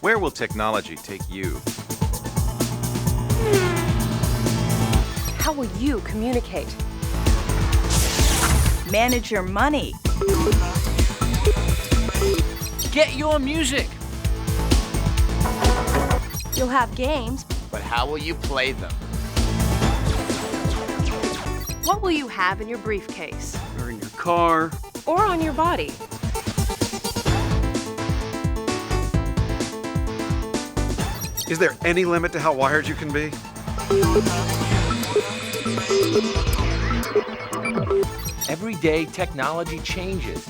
Where will technology take you? How will you communicate? Manage your money. Get your music. You'll have games. But how will you play them? What will you have in your briefcase? Or in your car. Or on your body? Is there any limit to how wired you can be? Every day, technology changes.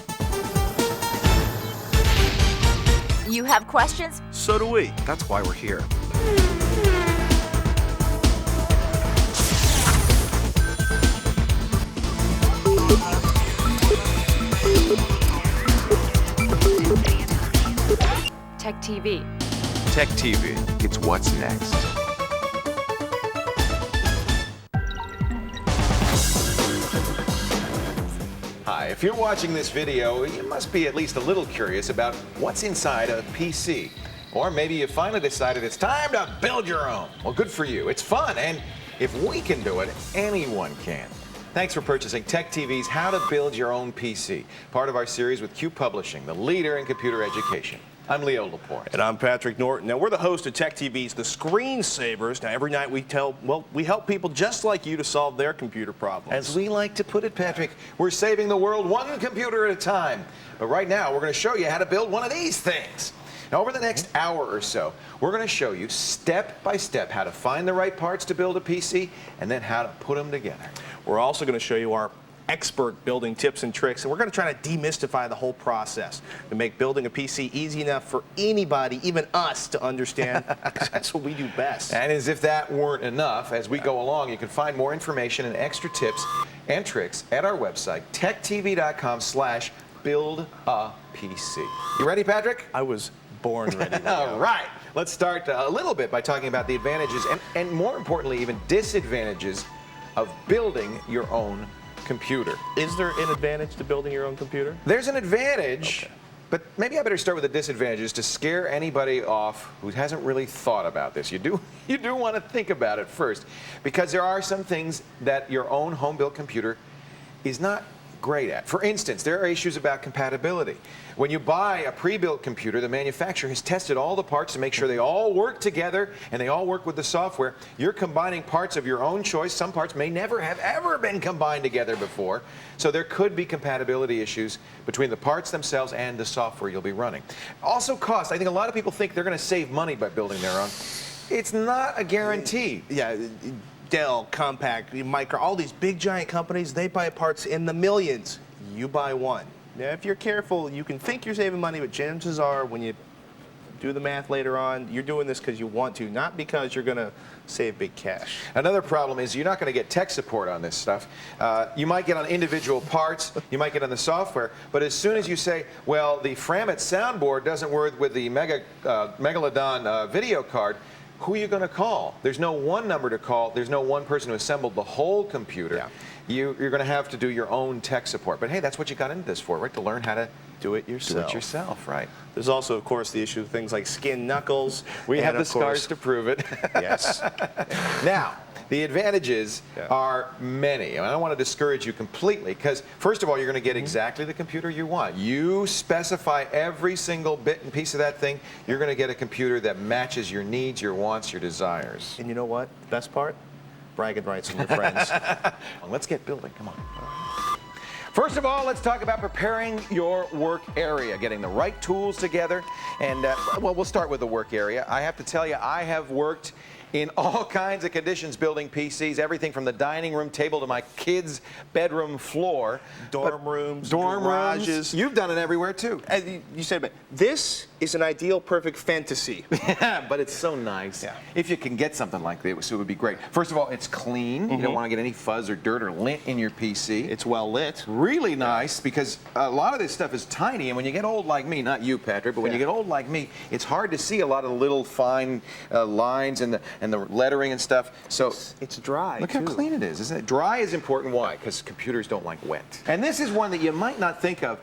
You have questions? So do we. That's why we're here. TechTV. TechTV. It's what's next. Hi, if you're watching this video, you must be at least a little curious about what's inside a PC. Or maybe you finally decided it's time to build your own. Well, good for you. It's fun, and if we can do it, anyone can. Thanks for purchasing TechTV's How to Build Your Own PC, part of our series with Q Publishing, the leader in computer education. I'm Leo Laporte. And I'm Patrick Norton. Now, we're the host of TechTV's The Screensavers. Now, every night we help people just like you to solve their computer problems. As we like to put it, Patrick, we're saving the world one computer at a time. But right now, we're going to show you how to build one of these things. Now, over the next hour or so, we're going to show you step by step how to find the right parts to build a PC and then how to put them together. We're also going to show you our expert building tips and tricks, and we're going to try to demystify the whole process to make building a PC easy enough for anybody, even us, to understand. That's what we do best. And as if that weren't enough, as we go along, you can find more information and extra tips and tricks at our website, techtv.com/buildapc. You ready, Patrick? I was born ready. All right. Let's start a little bit by talking about the advantages and more importantly, even disadvantages of building your own computer. Is there an advantage to building your own computer? There's an advantage, but maybe I better start with the disadvantages to scare anybody off who hasn't really thought about this. You do want to think about it first, because there are some things that your own home-built computer is not great at. For instance, there are issues about compatibility. When you buy a pre-built computer, the manufacturer has tested all the parts to make sure they all work together and they all work with the software. You're combining parts of your own choice. Some parts may never have ever been combined together before. So there could be compatibility issues between the parts themselves and the software you'll be running. Also cost. I think a lot of people think they're going to save money by building their own. It's not a guarantee. Yeah. Dell, Compaq, Micro, all these big giant companies, they buy parts in the millions. You buy one. Now, if you're careful, you can think you're saving money, but chances are when you do the math later on, you're doing this because you want to, not because you're going to save big cash. Another problem is you're not going to get tech support on this stuff. You might get on individual parts, you might get on the software, but as soon as you say, well, the Framit soundboard doesn't work with the Megalodon video card, who are you going to call? There's no one number to call. There's no one person who assembled the whole computer. Yeah. You're going to have to do your own tech support. But hey, that's what you got into this for, right? To learn how to do it yourself. Do it yourself, right? There's also, of course, the issue of things like skin knuckles. We have the of course, scars to prove it. Yes. Now, the advantages are many. And I don't want to discourage you completely because, first of all, you're going to get exactly the computer you want. You specify every single bit and piece of that thing. You're going to get a computer that matches your needs, your wants, your desires. And you know what? Best part? Bragging rights on your friends. Let's get building. Come on. First of all, let's talk about preparing your work area, getting the right tools together. And, well, we'll start with the work area. I have to tell you, I have worked in all kinds of conditions building PCs, everything from the dining room table to my kids' bedroom floor. Dorm rooms, dorm garages. Rooms. You've done it everywhere, too. As you said, but this is an ideal, perfect fantasy. But it's so nice. Yeah. If you can get something like this, it would be great. First of all, it's clean. You don't want to get any fuzz or dirt or lint in your PC. It's well lit. Really nice, because a lot of this stuff is tiny, and when you get old like me, not you, Patrick, but when you get old like me, it's hard to see a lot of the little fine lines and the lettering and stuff. So it's dry. Look how clean it is, isn't it? Dry is important. Why? Because computers don't like wet. And this is one that you might not think of.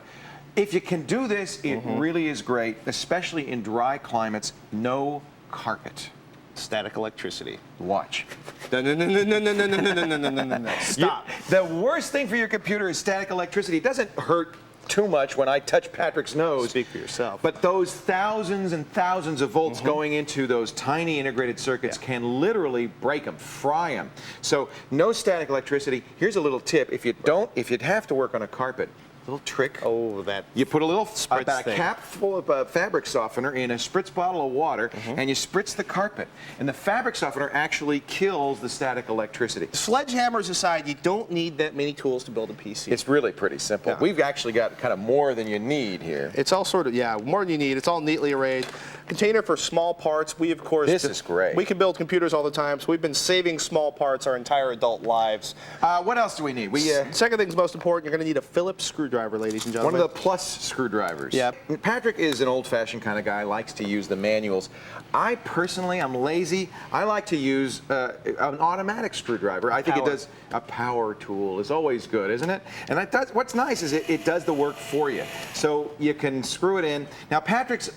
If you can do this, it really is great, especially in dry climates. No carpet. Static electricity. Watch. No, no, no, no, no, no, no, no, no, no, no, no, no. Stop. The worst thing for your computer is static electricity. It doesn't hurt too much when I touch Patrick's nose. Speak for yourself. But those thousands and thousands of volts going into those tiny integrated circuits can literally break them, fry them. So no static electricity. Here's a little tip. If you'd have to work on a carpet, little trick. Oh, that. You put a little spritz about a thing. cap full of fabric softener in a spritz bottle of water, and you spritz the carpet. And the fabric softener actually kills the static electricity. Sledgehammers aside, you don't need that many tools to build a PC. It's really pretty simple. Yeah. We've actually got kind of more than you need here. It's all sort of, more than you need. It's all neatly arrayed. Container for small parts. We, of course, This is great. We can build computers all the time, so we've been saving small parts our entire adult lives. What else do we need? Second thing's most important, you're going to need a Phillips screwdriver, ladies and One gentlemen. of the plus screwdrivers. Yeah. Patrick is an old-fashioned kind of guy, likes to use the manuals. I personally, I'm lazy. I like to use an automatic screwdriver. I think it does, a power tool is always good, isn't it? And it does, what's nice is it does the work for you. So you can screw it in. Now Patrick's,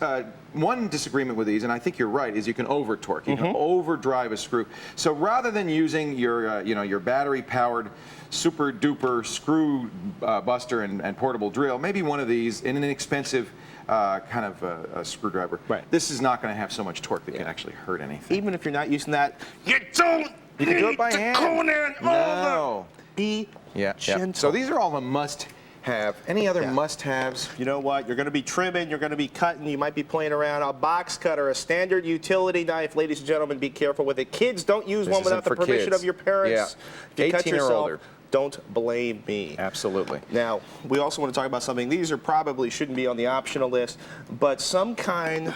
one disagreement with these, and I think you're right, is you can over torque. You can overdrive a screw. So rather than using your, your battery-powered super duper screw buster and portable drill, maybe one of these in an inexpensive kind of a screwdriver. Right. This is not going to have so much torque that can actually hurt anything. Even if you're not using that, you don't You can do it by need to hand. go in and No. be gentle. So these are all the must-have. Any other must-haves? You know what? You're going to be trimming, you're going to be cutting, you might be playing around. A box cutter, a standard utility knife. Ladies and gentlemen, be careful with it. Kids, don't use This one without isn't the for permission kids. of your parents. Yeah. If you cut 18 or yourself, older. don't blame me. Absolutely. Now, we also want to talk about something. These are probably shouldn't be on the optional list, but some kind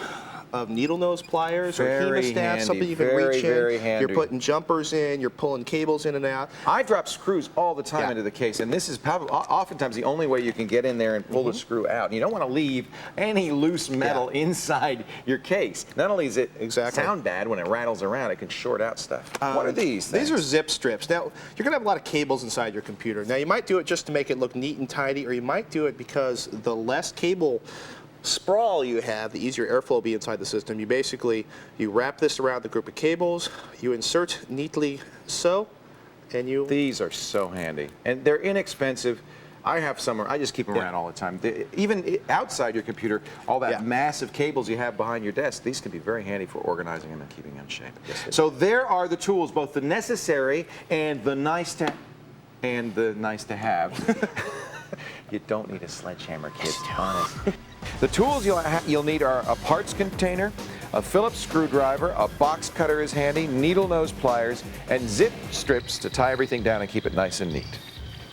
of needle nose pliers or Very hemostats, handy, something you can very, reach in. very handy. You're putting jumpers in, you're pulling cables in and out. I drop screws all the time Yeah. into the case, and this is probably oftentimes the only way you can get in there and pull the screw out. And you don't want to leave any loose metal inside your case. Not only does it sound bad when it rattles around, it can short out stuff. What are these things? These are zip strips. Now, you're going to have a lot of cables inside your computer. Now, you might do it just to make it look neat and tidy, or you might do it because the less cable sprawl you have, the easier airflow will be inside the system. You wrap this around the group of cables, you insert neatly so, and you... These are so handy, and they're inexpensive. I have some, I just keep them around all the time. Even outside your computer, all that massive cables you have behind your desk, these can be very handy for organizing them and keeping them in shape. So there are the tools, both the necessary and the nice to have. You don't need a sledgehammer, kids, honest. The tools you'll need are a parts container, a Phillips screwdriver, a box cutter is handy, needle nose pliers, and zip strips to tie everything down and keep it nice and neat.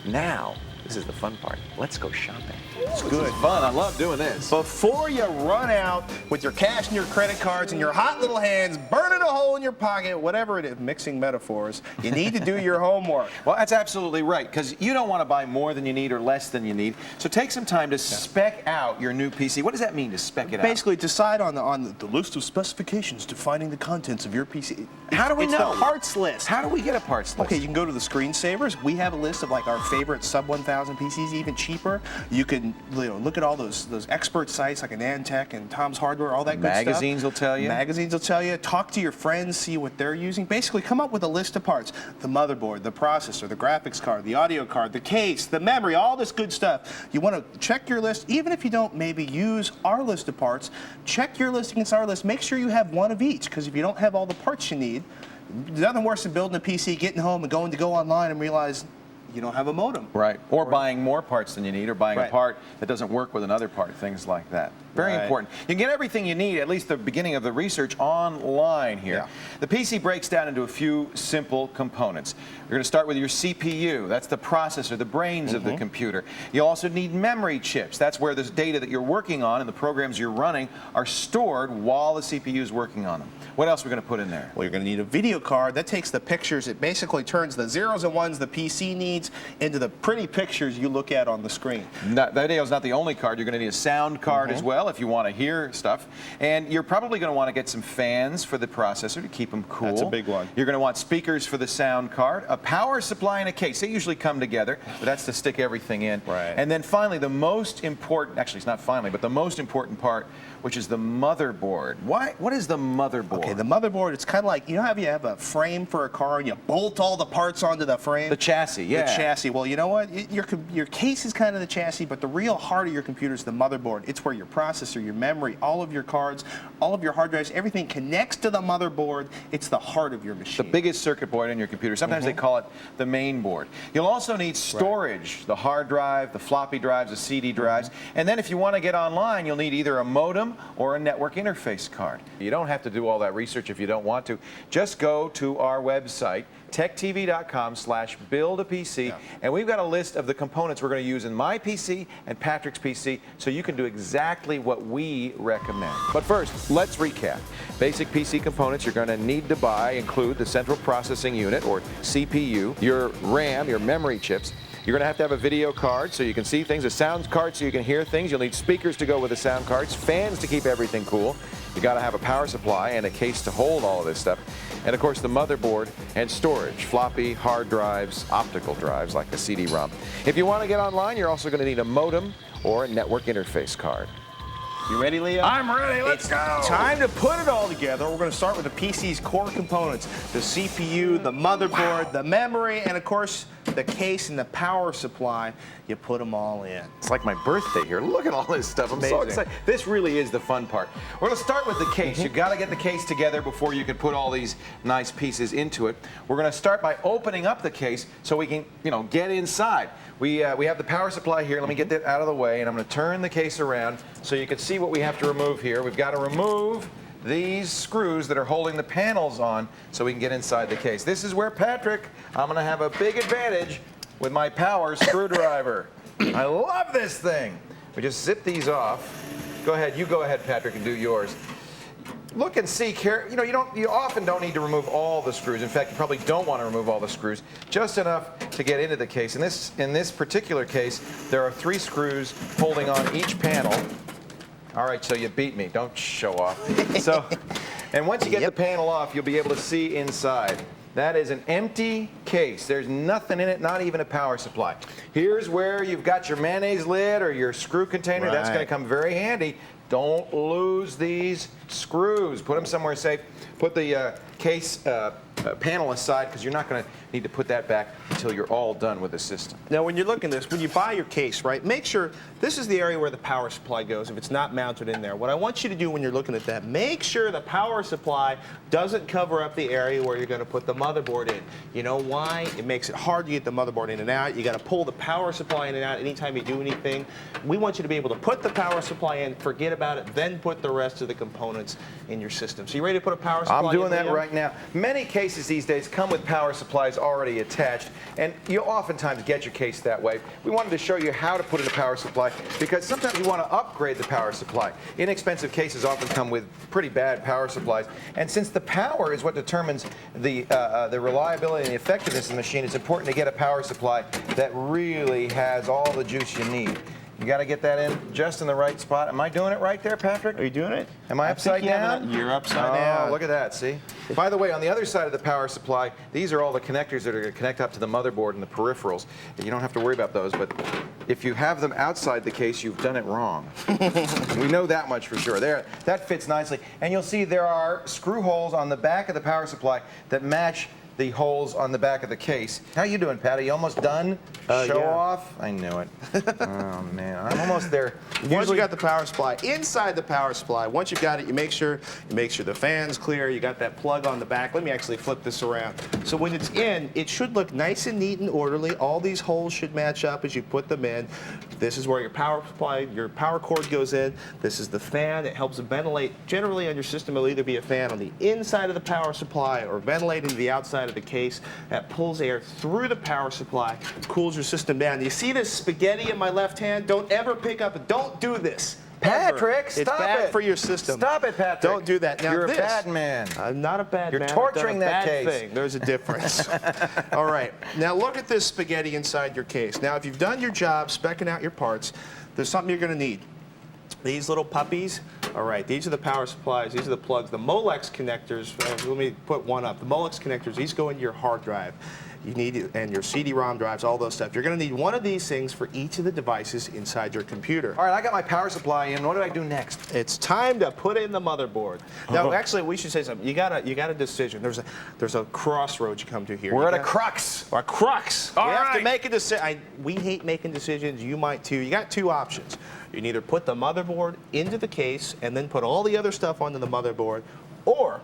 Now, this is the fun part. Let's go shopping. It's good. This is fun. I love doing this. Before you run out with your cash and your credit cards and your hot little hands burning a hole in your pocket, whatever it is, mixing metaphors, you need to do your homework. Well, that's absolutely right, because you don't want to buy more than you need or less than you need. So take some time to spec out your new PC. What does that mean, to spec it out? Basically, decide on the list of specifications defining the contents of your PC. How do we know? It's the parts list. How do we get a parts list? Okay, you can go to the screensavers. We have a list of like our favorite sub 1,000 PCs, even cheaper. You can look at all those expert sites like ENunn and Tom's Hardware, all that good stuff. Magazines will tell you. Magazines will tell you. Talk to your friends, see what they're using. Basically, come up with a list of parts. The motherboard, the processor, the graphics card, the audio card, the case, the memory, all this good stuff. You want to check your list, even if you don't maybe use our list of parts, check your list against our list. Make sure you have one of each, because if you don't have all the parts you need, there's nothing worse than building a PC, getting home, and going to go online and realize you don't have a modem. Right. Or buying more parts than you need, or buying a part that doesn't work with another part, things like that. Very important. You can get everything you need, at least the beginning of the research, online here. Yeah. The PC breaks down into a few simple components. You're going to start with your CPU. That's the processor, the brains of the computer. You also need memory chips. That's where this data that you're working on and the programs you're running are stored while the CPU is working on them. What else are we going to put in there? Well, you're going to need a video card. That takes the pictures. It basically turns the zeros and ones the PC needs feeds into the pretty pictures you look at on the screen. That video is not the only card. You're going to need a sound card as well if you want to hear stuff. And you're probably going to want to get some fans for the processor to keep them cool. That's a big one. You're going to want speakers for the sound card, a power supply, and a case. They usually come together, but that's to stick everything in. Right. And then finally, the most important, actually it's not finally, but the most important part, which is the motherboard. What is the motherboard? Okay, the motherboard, it's kind of like, you know how you have a frame for a car and you bolt all the parts onto the frame? The chassis, yeah. The chassis. Well, you know what? Your case is kind of the chassis, but the real heart of your computer is the motherboard. It's where your processor, your memory, all of your cards, all of your hard drives, everything connects to the motherboard. It's the heart of your machine. The biggest circuit board in your computer. Sometimes they call it the main board. You'll also need storage, the hard drive, the floppy drives, the CD drives. And then if you want to get online, you'll need either a modem or a network interface card. You don't have to do all that research if you don't want to. Just go to our website, techtv.com/build-a-PC, and we've got a list of the components we're going to use in my PC and Patrick's PC, so you can do exactly what we recommend. But first, let's recap. Basic PC components you're going to need to buy include the central processing unit, or CPU, your RAM, your memory chips. You're going to have a video card so you can see things, a sound card so you can hear things. You'll need speakers to go with the sound cards, fans to keep everything cool. You got to have a power supply and a case to hold all of this stuff. And of course the motherboard and storage, floppy, hard drives, optical drives like a CD-ROM. If you want to get online, you're also going to need a modem or a network interface card. You ready, Leo? I'm ready, let's go! Time to put it all together. We're going to start with the PC's core components, the CPU, the motherboard, the memory, and of course, the case and the power supply. You put them all in. It's like my birthday here. Look at all this stuff. I'm so excited. This really is the fun part. We're going to start with the case. You've got to get the case together before you can put all these nice pieces into it. We're going to start by opening up the case so we can, get inside. We have the power supply here. Let me get that out of the way, and I'm going to turn the case around so you can see what we have to remove here. We've got to remove these screws that are holding the panels on so we can get inside the case. This is where Patrick, I'm going to have a big advantage with my power screwdriver. I love this thing. We just zip these off. Go ahead, Patrick, and do yours. Look and see, you often don't need to remove all the screws. In fact, you probably don't want to remove all the screws, just enough to get into the case. In this particular case, there are 3 screws holding on each panel. All right, so you beat me. Don't show off. And once you get the panel off, you'll be able to see inside. That is an empty case. There's nothing in it, not even a power supply. Here's where you've got your mayonnaise lid or your screw container. That's going to come very handy. Don't lose these screws. Put them somewhere safe. Put the case panel aside because you're not going to need to put that back until you're all done with the system. Now, when you're looking at this, when you buy your case, right, make sure this is the area where the power supply goes if it's not mounted in there. What I want you to do when you're looking at that, make sure the power supply doesn't cover up the area where you're going to put the motherboard in. You know why? It makes it hard to get the motherboard in and out. You got to pull the power supply in and out anytime you do anything. We want you to be able to put the power supply in, forget about it, then put the rest of the components in your system. So you ready to put a power supply in? I'm doing that right now. Many cases these days come with power supplies already attached, and you'll oftentimes get your case that way. We wanted to show you how to put in a power supply because sometimes you want to upgrade the power supply. Inexpensive cases often come with pretty bad power supplies, and since the power is what determines the reliability and the effectiveness of the machine, it's important to get a power supply that really has all the juice you need. You got to get that in just in the right spot. Am I doing it right there, Patrick? Are you doing it? Am I upside down? You're upside down. Oh, look at that, see? By the way, on the other side of the power supply, these are all the connectors that are going to connect up to the motherboard and the peripherals. You don't have to worry about those, but if you have them outside the case, you've done it wrong. We know that much for sure. There, that fits nicely. And you'll see there are screw holes on the back of the power supply that match the holes on the back of the case. How you doing, Patty? You almost done? Show off? I knew it. Oh, man. I'm almost there. Once you got the power supply, inside the power supply, once you've got it, you make sure the fan's clear, you got that plug on the back. Let me actually flip this around. So when it's in, it should look nice and neat and orderly. All these holes should match up as you put them in. This is where your power supply, your power cord goes in. This is the fan. It helps ventilate. Generally on your system, it'll either be a fan on the inside of the power supply or ventilating to the outside of the case. That pulls air through the power supply, cools your system down. You see this spaghetti in my left hand? Don't ever pick up, don't do this. Patrick, It's stop bad it. for your system. Stop it, Patrick. Don't do that. Now, You're this, a bad man. I'm not a bad You're man. torturing I've done that a bad case. thing. There's a difference. All right. Now look at this spaghetti inside your case. Now, if you've done your job specking out your parts, there's something you're going to need. These little puppies. All right, these are the power supplies. These are the plugs. The Molex connectors. Let me put one up. The Molex connectors. These go into your hard drive. You need, and your CD-ROM drives, all those stuff. You're going to need one of these things for each of the devices inside your computer. All right, I got my power supply in. What do I do next? It's time to put in the motherboard. Now, actually, we should say something. You got a decision. There's a crossroads you come to here. We're at a crux. A crux. All you have to right. make a decision. We hate making decisions. You might too. You got two options. You can either put the motherboard into the case and then put all the other stuff onto the motherboard, or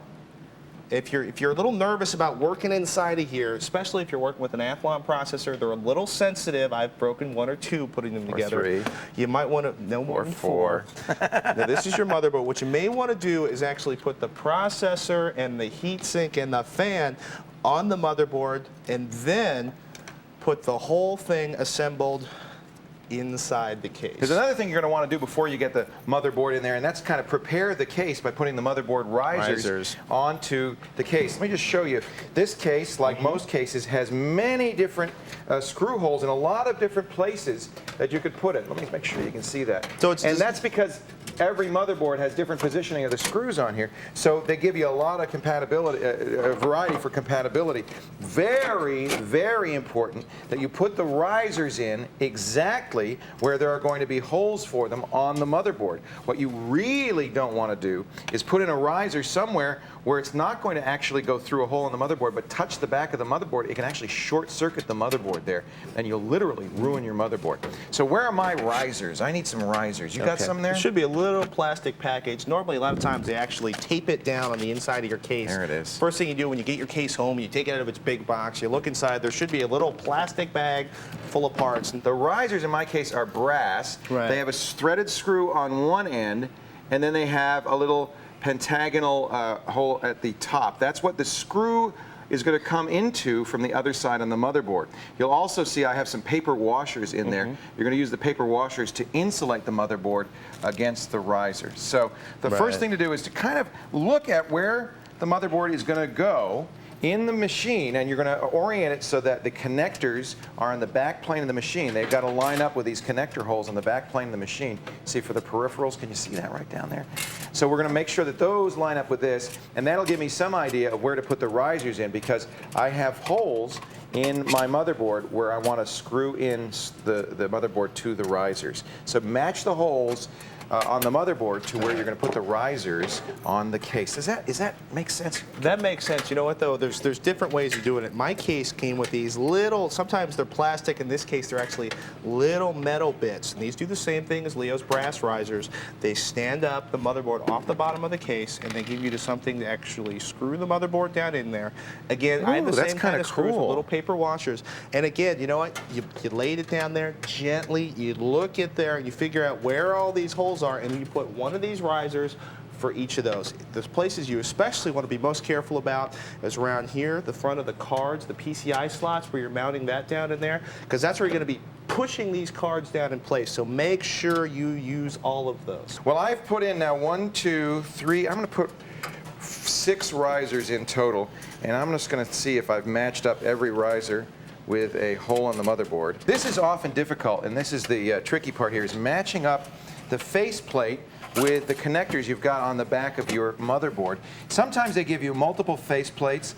if you're a little nervous about working inside of here, especially if you're working with an Athlon processor, they're a little sensitive. I've broken one or two putting them together. Three. You might want to no more than four. Now this is your motherboard. What you may want to do is actually put the processor and the heatsink and the fan on the motherboard, and then put the whole thing assembled inside the case. There's another thing you're going to want to do before you get the motherboard in there, and that's kind of prepare the case by putting the motherboard risers onto the case. Let me just show you. This case, like most cases, has many different screw holes in a lot of different places that you could put it. Let me make sure you can see that. So it's and that's because every motherboard has different positioning of the screws on here, so they give you a lot of compatibility, a variety for compatibility. Very, very important that you put the risers in exactly where there are going to be holes for them on the motherboard. What you really don't want to do is put in a riser somewhere where it's not going to actually go through a hole in the motherboard, but touch the back of the motherboard. It can actually short circuit the motherboard there, and you'll literally ruin your motherboard. So where are my risers? I need some risers. You got some there? There should be a little plastic package. Normally, a lot of times, they actually tape it down on the inside of your case. There it is. First thing you do when you get your case home, you take it out of its big box, you look inside, there should be a little plastic bag full of parts. The risers in my case are brass. Right. They have a threaded screw on one end, and then they have a little pentagonal hole at the top. That's what the screw is going to come into from the other side on the motherboard. You'll also see I have some paper washers in there. You're going to use the paper washers to insulate the motherboard against the risers. So the first thing to do is to kind of look at where the motherboard is going to go in the machine, and you're going to orient it so that the connectors are on the back plane of the machine. They've got to line up with these connector holes on the back plane of the machine. See, for the peripherals, can you see that right down there? So we're going to make sure that those line up with this, and that'll give me some idea of where to put the risers in, because I have holes in my motherboard where I want to screw in the motherboard to the risers. So match the holes on the motherboard to where you're going to put the risers on the case. Does that make sense? That makes sense. You know what, though? There's different ways of doing it. My case came with these little, sometimes they're plastic. In this case, they're actually little metal bits. And these do the same thing as Leo's brass risers. They stand up the motherboard off the bottom of the case, and they give you something to actually screw the motherboard down in there. Again, I have the same kind of screws with little paper washers. And again, you know what? You laid it down there gently. You look at there, and you figure out where all these holes are, and you put one of these risers for each of those. The places you especially want to be most careful about is around here, the front of the cards, the PCI slots, where you're mounting that down in there, because that's where you're going to be pushing these cards down in place. So make sure you use all of those. Well, I've put in now 1, 2, 3, I'm going to put 6 risers in total, and I'm just going to see if I've matched up every riser with a hole on the motherboard. This is often difficult, and this is the tricky part here, is matching up the faceplate with the connectors you've got on the back of your motherboard. Sometimes they give you multiple faceplates.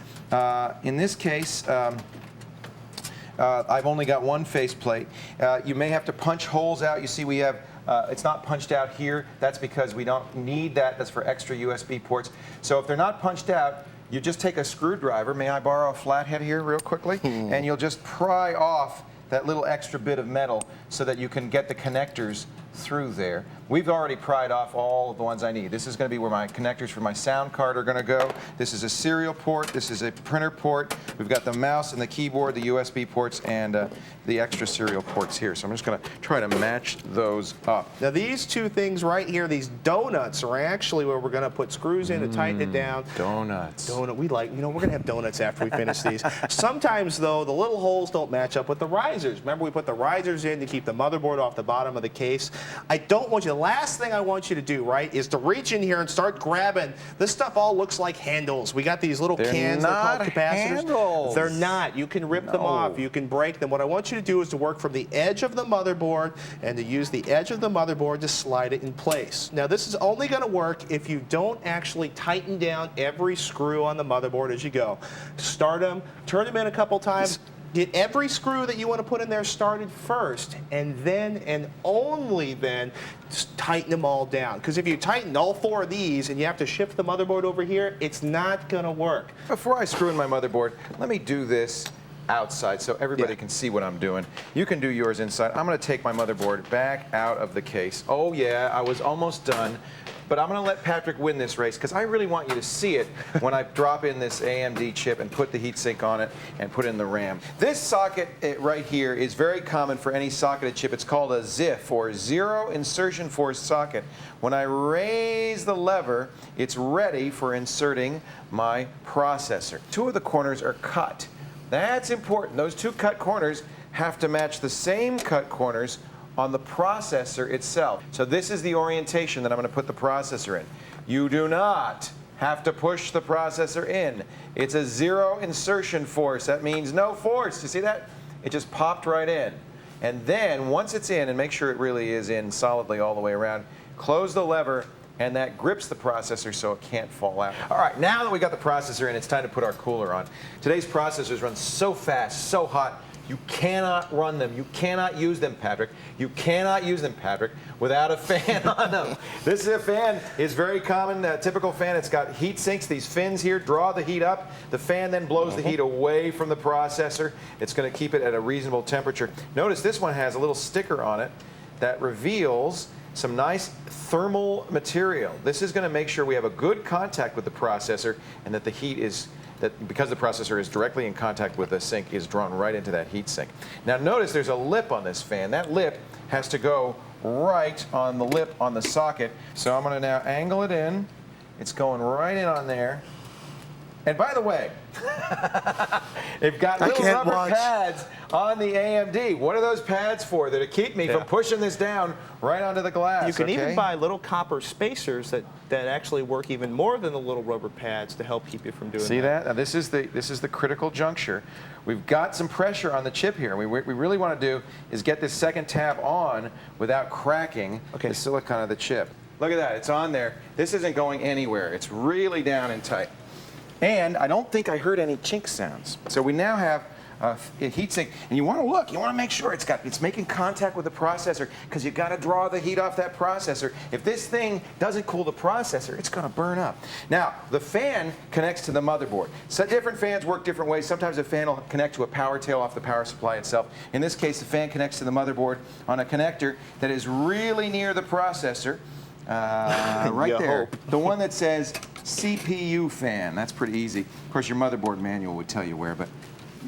In this case, I've only got one faceplate. You may have to punch holes out. You see we have, it's not punched out here. That's because we don't need that. That's for extra USB ports. So if they're not punched out, you just take a screwdriver. May I borrow a flathead here real quickly? And you'll just pry off that little extra bit of metal so that you can get the connectors through there. We've already pried off all of the ones I need. This is going to be where my connectors for my sound card are going to go. This is a serial port. This is a printer port. We've got the mouse and the keyboard, the USB ports, and the extra serial ports here. So I'm just going to try to match those up. Now these two things right here, these donuts, are actually where we're going to put screws in to tighten it down. Donuts. We like, we're going to have donuts after we finish these. Sometimes, though, the little holes don't match up with the risers. Remember, we put the risers in to keep keep the motherboard off the bottom of the case. I don't want you, the last thing I want you to do, right, is to reach in here and start grabbing. This stuff all looks like handles. We got these little cans, they're called capacitors. Handles. They're not. You can rip them off. You can break them. What I want you to do is to work from the edge of the motherboard and to use the edge of the motherboard to slide it in place. Now, this is only going to work if you don't actually tighten down every screw on the motherboard as you go. Start them, turn them in a couple times. Get every screw that you want to put in there started first, and then and only then just tighten them all down. Because if you tighten all 4 of these and you have to shift the motherboard over here, it's not going to work. Before I screw in my motherboard, let me do this outside so everybody can see what I'm doing. You can do yours inside. I'm going to take my motherboard back out of the case. Oh yeah, I was almost done. But I'm going to let Patrick win this race because I really want you to see it when I drop in this AMD chip and put the heatsink on it and put in the RAM. This socket right here is very common for any socketed chip. It's called a ZIF, or Zero Insertion Force Socket. When I raise the lever, it's ready for inserting my processor. 2 of the corners are cut. That's important. Those 2 cut corners have to match the same cut corners on the processor itself. So this is the orientation that I'm going to put the processor in. You do not have to push the processor in. It's a zero insertion force. That means no force. You see that? It just popped right in. And then once it's in, and make sure it really is in solidly all the way around, close the lever, and that grips the processor so it can't fall out. All right, now that we got the processor in, it's time to put our cooler on. Today's processors run so fast, so hot, you cannot run them. You cannot use them, Patrick. You cannot use them, Patrick, without a fan on them. This is a fan. It's very common, typical fan. It's got heat sinks. These fins here draw the heat up. The fan then blows the heat away from the processor. It's going to keep it at a reasonable temperature. Notice this one has a little sticker on it that reveals some nice thermal material. This is going to make sure we have a good contact with the processor and that the heat is, because the processor is directly in contact with the sink, is drawn right into that heat sink. Now notice there's a lip on this fan. That lip has to go right on the lip on the socket. So I'm going to now angle it in. It's going right in on there. And by the way, they've got little rubber pads on the AMD. What are those pads for? They're to keep me from pushing this down right onto the glass. You can even buy little copper spacers that actually work even more than the little rubber pads to help keep you from doing that. See that? Now this is the critical juncture. We've got some pressure on the chip here. What we really want to do is get this second tab on without cracking the silicon of the chip. Look at that. It's on there. This isn't going anywhere. It's really down and tight. And I don't think I heard any chink sounds. So we now have a heatsink, and you want to look. You want to make sure it's making contact with the processor, because you've got to draw the heat off that processor. If this thing doesn't cool the processor, it's going to burn up. Now the fan connects to the motherboard. So different fans work different ways. Sometimes a fan will connect to a power tail off the power supply itself. In this case, the fan connects to the motherboard on a connector that is really near the processor. Right there. The one that says CPU fan. That's pretty easy. Of course, your motherboard manual would tell you where, but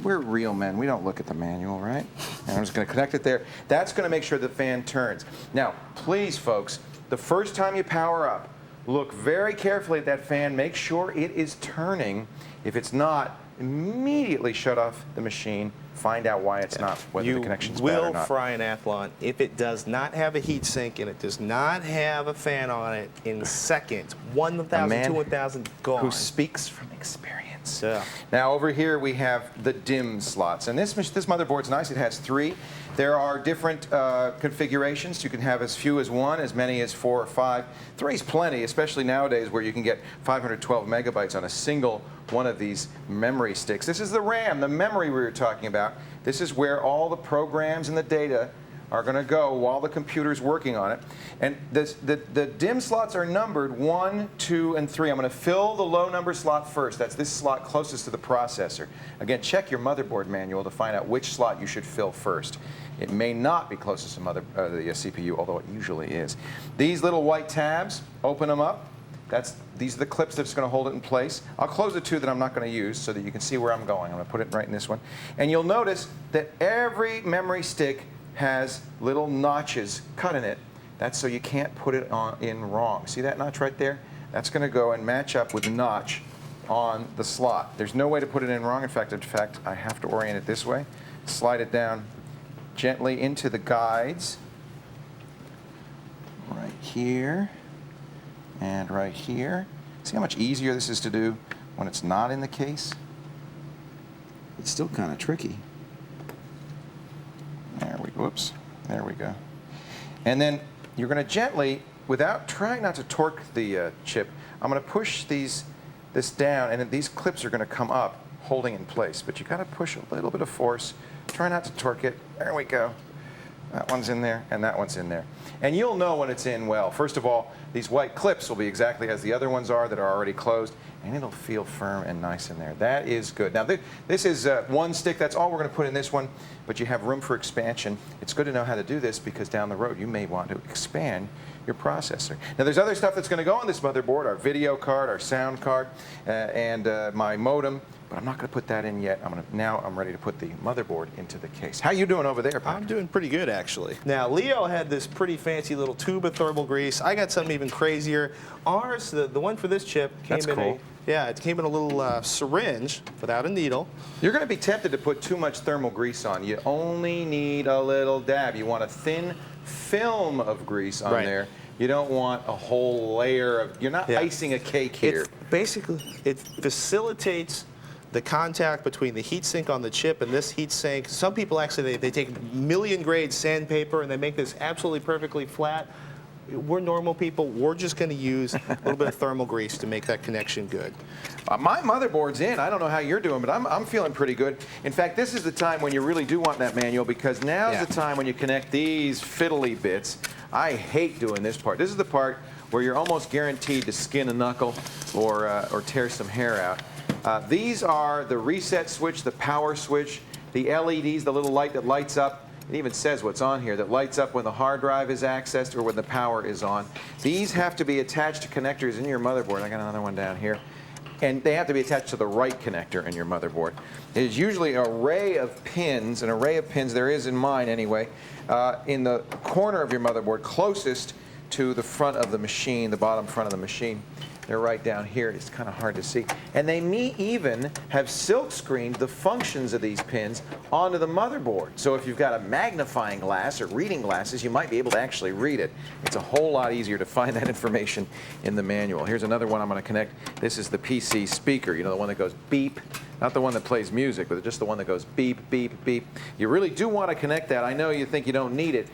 we're real men. We don't look at the manual, right? And I'm just going to connect it there. That's going to make sure the fan turns. Now, please, folks, the first time you power up, look very carefully at that fan. Make sure it is turning. If it's not, immediately shut off the machine. Find out why it's not, whether the connection's bad or not. You will fry an Athlon if it does not have a heat sink and it does not have a fan on it in seconds. 1,000, 2,000, gone. Who speaks from experience. Yeah. Now over here we have the DIMM slots, and this motherboard's nice. It has 3. There are different configurations. You can have as few as 1, as many as 4 or 5. 3's plenty, especially nowadays where you can get 512 megabytes on a single one of these memory sticks. This is the RAM, the memory we were talking about. This is where all the programs and the data are going to go while the computer's working on it. And the DIMM slots are numbered 1, 2, and 3. I'm going to fill the low number slot first. That's this slot closest to the processor. Again, check your motherboard manual to find out which slot you should fill first. It may not be closest to the CPU, although it usually is. These little white tabs, open them up. These are the clips that's going to hold it in place. I'll close the 2 that I'm not going to use so that you can see where I'm going. I'm going to put it right in this one. And you'll notice that every memory stick has little notches cut in it. That's so you can't put it in wrong. See that notch right there? That's going to go and match up with the notch on the slot. There's no way to put it in wrong. In fact, I have to orient it this way, slide it down, gently into the guides. Right here and right here. See how much easier this is to do when it's not in the case? It's still kind of tricky. There we go. Whoops. There we go. And then you're going to gently, without trying not to torque the chip, I'm going to push this down, and then these clips are going to come up, holding in place. But you got to push a little bit of force. Try not to torque it. There we go. That one's in there, and that one's in there. And you'll know when it's in well. First of all, these white clips will be exactly as the other ones are that are already closed, and it'll feel firm and nice in there. That is good. Now, this is one stick. That's all we're going to put in this one, but you have room for expansion. It's good to know how to do this because down the road you may want to expand your processor. Now, there's other stuff that's going to go on this motherboard, our video card, our sound card, and my modem. But I'm not going to put that in yet. Now I'm ready to put the motherboard into the case. How you doing over there, Pat? I'm doing pretty good, actually. Now, Leo had this pretty fancy little tube of thermal grease. I got something even crazier. Ours, the one for this chip, came That's in cool. it came in a little syringe without a needle. You're going to be tempted to put too much thermal grease on. You only need a little dab. You want a thin film of grease on there. You don't want a whole layer of, you're not icing a cake here. It facilitates the contact between the heatsink on the chip and this heatsink. Some people actually, they take million grade sandpaper and they make this absolutely perfectly flat. We're normal people. We're just going to use a little bit of thermal grease to make that connection good. My motherboard's in. I don't know how you're doing, but I'm feeling pretty good. In fact, this is the time when you really do want that manual because now's the time when you connect these fiddly bits. I hate doing this part. This is the part where you're almost guaranteed to skin a knuckle or tear some hair out. These are the reset switch, the power switch, the LEDs, the little light that lights up. It even says what's on here, that lights up when the hard drive is accessed or when the power is on. These have to be attached to connectors in your motherboard. I got another one down here. And they have to be attached to the right connector in your motherboard. There's usually an array of pins, there is in mine anyway, in the corner of your motherboard closest to the front of the machine, the bottom front of the machine. They're right down here. It's kind of hard to see. And they may even have silk screened the functions of these pins onto the motherboard. So if you've got a magnifying glass or reading glasses, you might be able to actually read it. It's a whole lot easier to find that information in the manual. Here's another one I'm going to connect. This is the PC speaker, you know, the one that goes beep. Not the one that plays music, but just the one that goes beep, beep, beep. You really do want to connect that. I know you think you don't need it.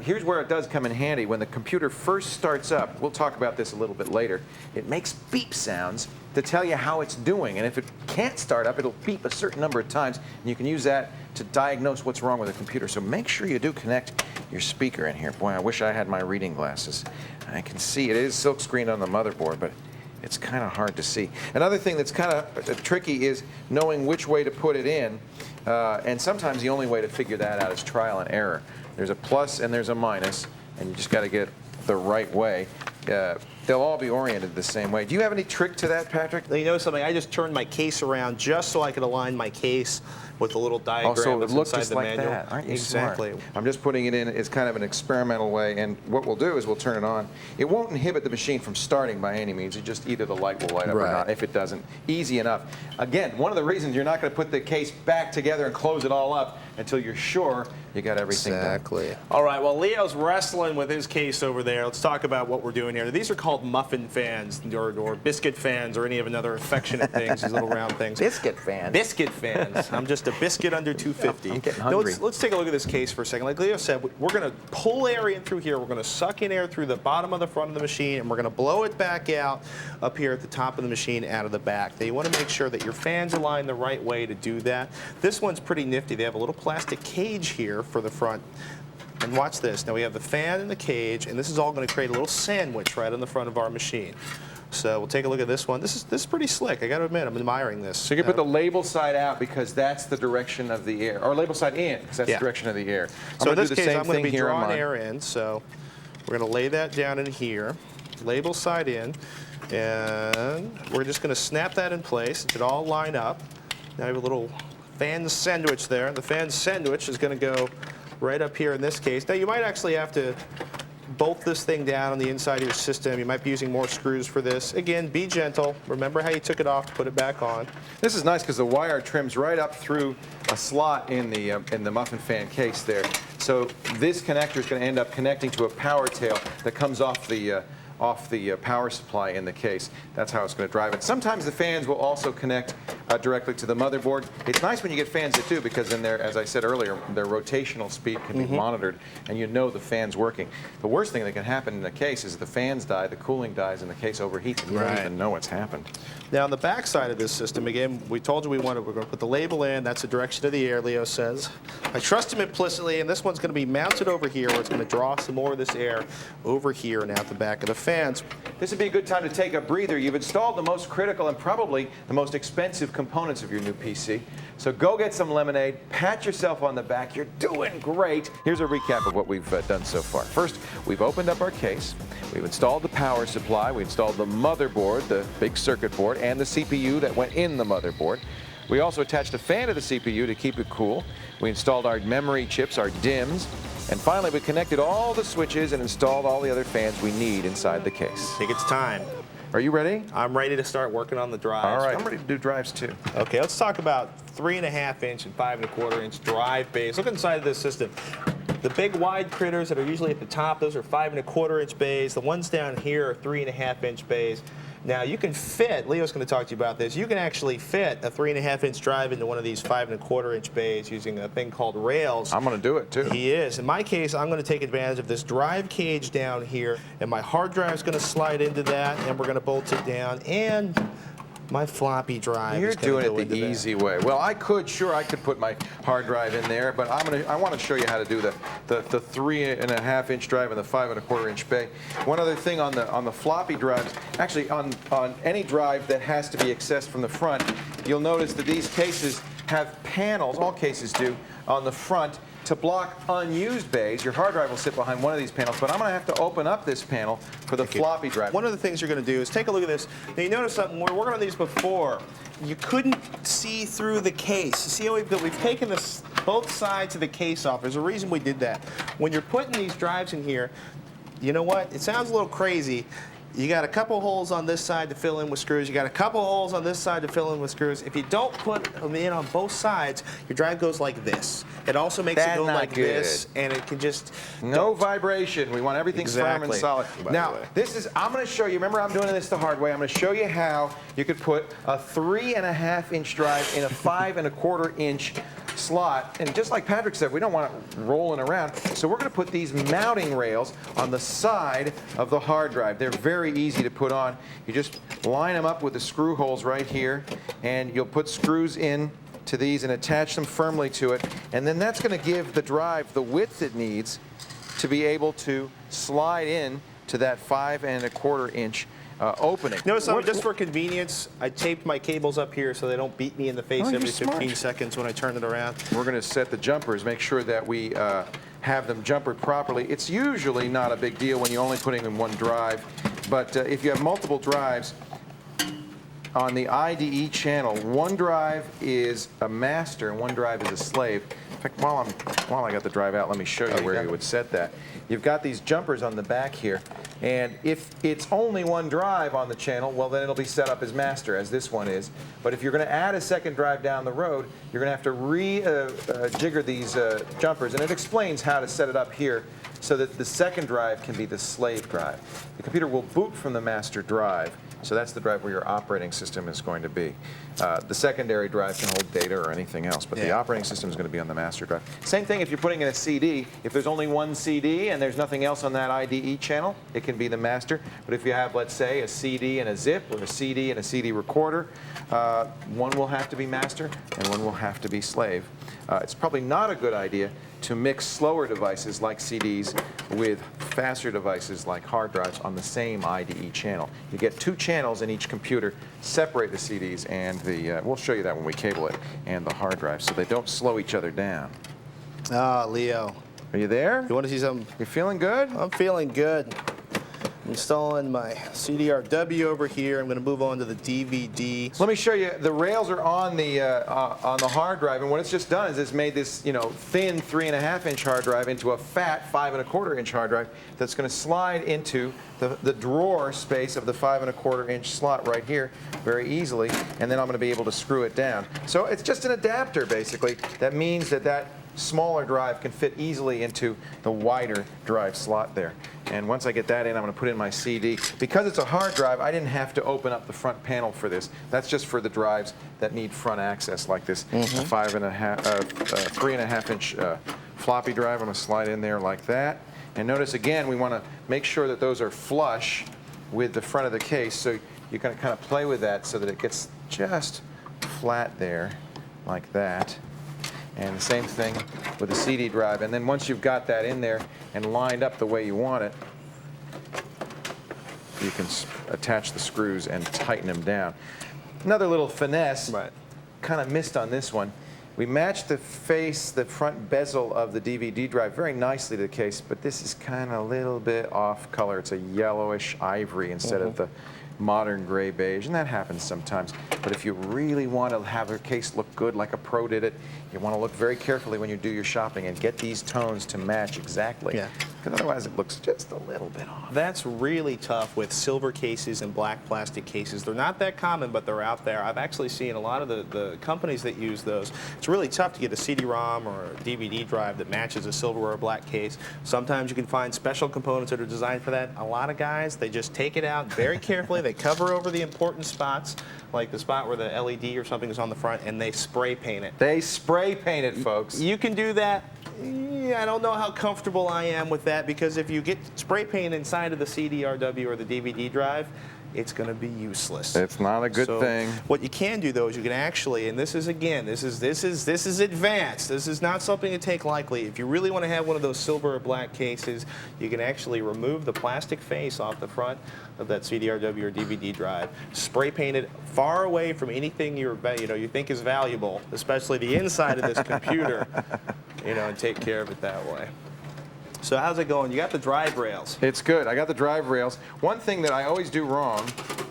Here's where it does come in handy. When the computer first starts up, we'll talk about this a little bit later, it makes beep sounds to tell you how it's doing. And if it can't start up, it'll beep a certain number of times, and you can use that to diagnose what's wrong with the computer. So make sure you do connect your speaker in here. Boy, I wish I had my reading glasses. I can see it is silk screened on the motherboard, but it's kind of hard to see. Another thing that's kind of tricky is knowing which way to put it in, and sometimes the only way to figure that out is trial and error. There's a plus and there's a minus, and you just got to get the right way. They'll all be oriented the same way. Do you have any trick to that, Patrick? You know something? I just turned my case around just so I could align my case with the little diagram Also, it that's looks inside just the like manual. that. Aren't you exactly. smart? I'm just putting it in as kind of an experimental way, and what we'll do is we'll turn it on. It won't inhibit the machine from starting by any means. It just either the light will light up or not. If it doesn't, easy enough. Again, one of the reasons you're not going to put the case back together and close it all up until you're sure you got everything done. All right, well, Leo's wrestling with his case over there. Let's talk about what we're doing here. These are called muffin fans or biscuit fans or any of another affectionate things, these little round things. Biscuit fans. Biscuit fans. I'm just a biscuit under 250. I'm getting hungry. Now, let's take a look at this case for a second. Like Leo said, we're going to pull air in through here. We're going to suck in air through the bottom of the front of the machine, and we're going to blow it back out up here at the top of the machine out of the back. Now, you want to make sure that your fans align the right way to do that. This one's pretty nifty. They have a little plastic cage here for the front. And watch this. Now we have the fan and the cage, and this is all going to create a little sandwich right on the front of our machine. So we'll take a look at this one. This is pretty slick. I got to admit, I'm admiring this. So you can put the label side out because that's the direction of the air, or label side in because that's the direction of the air. So in this case, I'm going to be drawing air in. So we're going to lay that down in here, label side in, and we're just going to snap that in place. It should all line up. Now I have a little fan sandwich there. The fan sandwich is going to go right up here in this case. Now you might actually have to bolt this thing down on the inside of your system. You might be using more screws for this. Again, be gentle. Remember how you took it off to put it back on. This is nice because the wire trims right up through a slot in the muffin fan case there. So this connector is going to end up connecting to a power tail that comes off the power supply in the case. That's how it's going to drive it. Sometimes the fans will also connect directly to the motherboard. It's nice when you get fans that do, because then as I said earlier, their rotational speed can be monitored, and you know the fan's working. The worst thing that can happen in a case is if the fans die, the cooling dies, and the case overheats, and you don't even know what's happened. Now, on the back side of this system, again, we told you we're going to put the label in. That's the direction of the air, Leo says. I trust him implicitly, and this one's going to be mounted over here, where it's going to draw some more of this air over here and out the back of the fans. This would be a good time to take a breather. You've installed the most critical and probably the most expensive components of your new PC. So go get some lemonade, pat yourself on the back. You're doing great. Here's a recap of what we've done so far. First, we've opened up our case. We've installed the power supply. We installed the motherboard, the big circuit board, and the CPU that went in the motherboard. We also attached a fan to the CPU to keep it cool. We installed our memory chips, our DIMMs. And finally, we connected all the switches and installed all the other fans we need inside the case. I think it's time. Are you ready? I'm ready to start working on the drives. All right, I'm ready to do drives too. Okay, let's talk about 3.5-inch and 5.25-inch drive bays. Look inside of this system. The big wide critters that are usually at the top, those are 5.25-inch bays. The ones down here are 3.5-inch bays. Now, you can fit, Leo's going to talk to you about this, you can actually fit a 3.5-inch drive into one of these 5.25-inch bays using a thing called rails. I'm going to do it, too. He is. In my case, I'm going to take advantage of this drive cage down here, and my hard drive is going to slide into that, and we're going to bolt it down, and my floppy drive You're is going to go doing it the into easy way. Well, I could put my hard drive in there, but I want to show you how to do the 3.5-inch drive and the 5.25-inch bay. One other thing on the floppy drives, actually on any drive that has to be accessed from the front, you'll notice that these cases have panels, all cases do, on the front to block unused bays. Your hard drive will sit behind one of these panels, but I'm going to have to open up this panel for the floppy drive. One of the things you're going to do is take a look at this. Now, you notice something, we were working on these before, you couldn't see through the case. See how we've taken both sides of the case off. There's a reason we did that. When you're putting these drives in here, you know what? It sounds a little crazy. You got a couple holes on this side to fill in with screws. You got a couple holes on this side to fill in with screws. If you don't put them in on both sides, your drive goes like this. It also makes it go like this, and it can just... No vibration. We want everything firm and solid. Now, I'm going to show you, remember I'm doing this the hard way. I'm going to show you how you could put a 3.5-inch drive in a 5.25-inch slot. And just like Patrick said, we don't want it rolling around. So we're going to put these mounting rails on the side of the hard drive. They're very easy to put on. You just line them up with the screw holes right here, and you'll put screws in to these and attach them firmly to it. And then that's going to give the drive the width it needs to be able to slide in to that 5.25-inch opening. Notice something, just for convenience, I taped my cables up here so they don't beat me in the face every 15 seconds when I turn it around. We're going to set the jumpers, make sure that we have them jumpered properly. It's usually not a big deal when you're only putting in one drive, but if you have multiple drives, on the IDE channel, one drive is a master and one drive is a slave. In fact, while I got the drive out, let me show you where you would set that. You've got these jumpers on the back here, and if it's only one drive on the channel, well, then it'll be set up as master, as this one is. But if you're going to add a second drive down the road, you're going to have to re-jigger these jumpers, and it explains how to set it up here so that the second drive can be the slave drive. The computer will boot from the master drive. So that's the drive where your operating system is going to be. The secondary drive can hold data or anything else, but the operating system is going to be on the master drive. Same thing if you're putting in a CD. If there's only one CD and there's nothing else on that IDE channel, it can be the master. But if you have, let's say, a CD and a zip, or a CD and a CD recorder, one will have to be master and one will have to be slave. It's probably not a good idea to mix slower devices like CDs with faster devices like hard drives on the same IDE channel. You get two channels in each computer, separate the CDs and we'll show you that when we cable it, and the hard drive, so they don't slow each other down. Ah, Leo. Are you there? You want to see something? You feeling good? I'm feeling good. Installing my CDRW over here. I'm going to move on to the DVD. So let me show you. The rails are on the hard drive, and what it's just done is it's made this, thin 3.5-inch hard drive into a fat 5.25-inch hard drive that's going to slide into the drawer space of the 5.25-inch slot right here very easily, and then I'm going to be able to screw it down. So it's just an adapter, basically. That means that smaller drive can fit easily into the wider drive slot there. And once I get that in, I'm going to put in my CD. Because it's a hard drive, I didn't have to open up the front panel for this. That's just for the drives that need front access like this. A 3.5-inch floppy drive. I'm going to slide in there like that. And notice again, we want to make sure that those are flush with the front of the case. So you're going to kind of play with that so that it gets just flat there like that. And the same thing with the CD drive. And then once you've got that in there and lined up the way you want it, you can attach the screws and tighten them down. Another little finesse, kind of missed on this one. We matched the front bezel of the DVD drive very nicely to the case, but this is kind of a little bit off color. It's a yellowish ivory instead of the modern gray beige, and that happens sometimes. But if you really want to have a case look good like a pro did it, you want to look very carefully when you do your shopping and get these tones to match exactly. Yeah. Because otherwise it looks just a little bit off. That's really tough with silver cases and black plastic cases. They're not that common, but they're out there. I've actually seen a lot of the companies that use those. It's really tough to get a CD-ROM or a DVD drive that matches a silver or black case. Sometimes you can find special components that are designed for that. A lot of guys, they just take it out very carefully. They cover over the important spots, like the spot where the LED or something is on the front, and they spray paint it. They spray paint it, folks. You can do that. Yeah, I don't know how comfortable I am with that, because if you get spray paint inside of the CDRW or the DVD drive, it's going to be useless. It's not a good thing. What you can do, though, is you can actually, and this is advanced. This is not something to take lightly. If you really want to have one of those silver or black cases, you can actually remove the plastic face off the front of that CDRW or DVD drive, spray paint it far away from anything you think is valuable, especially the inside of this computer, and take care of it that way. So how's it going? You got the drive rails. It's good. I got the drive rails. One thing that I always do wrong,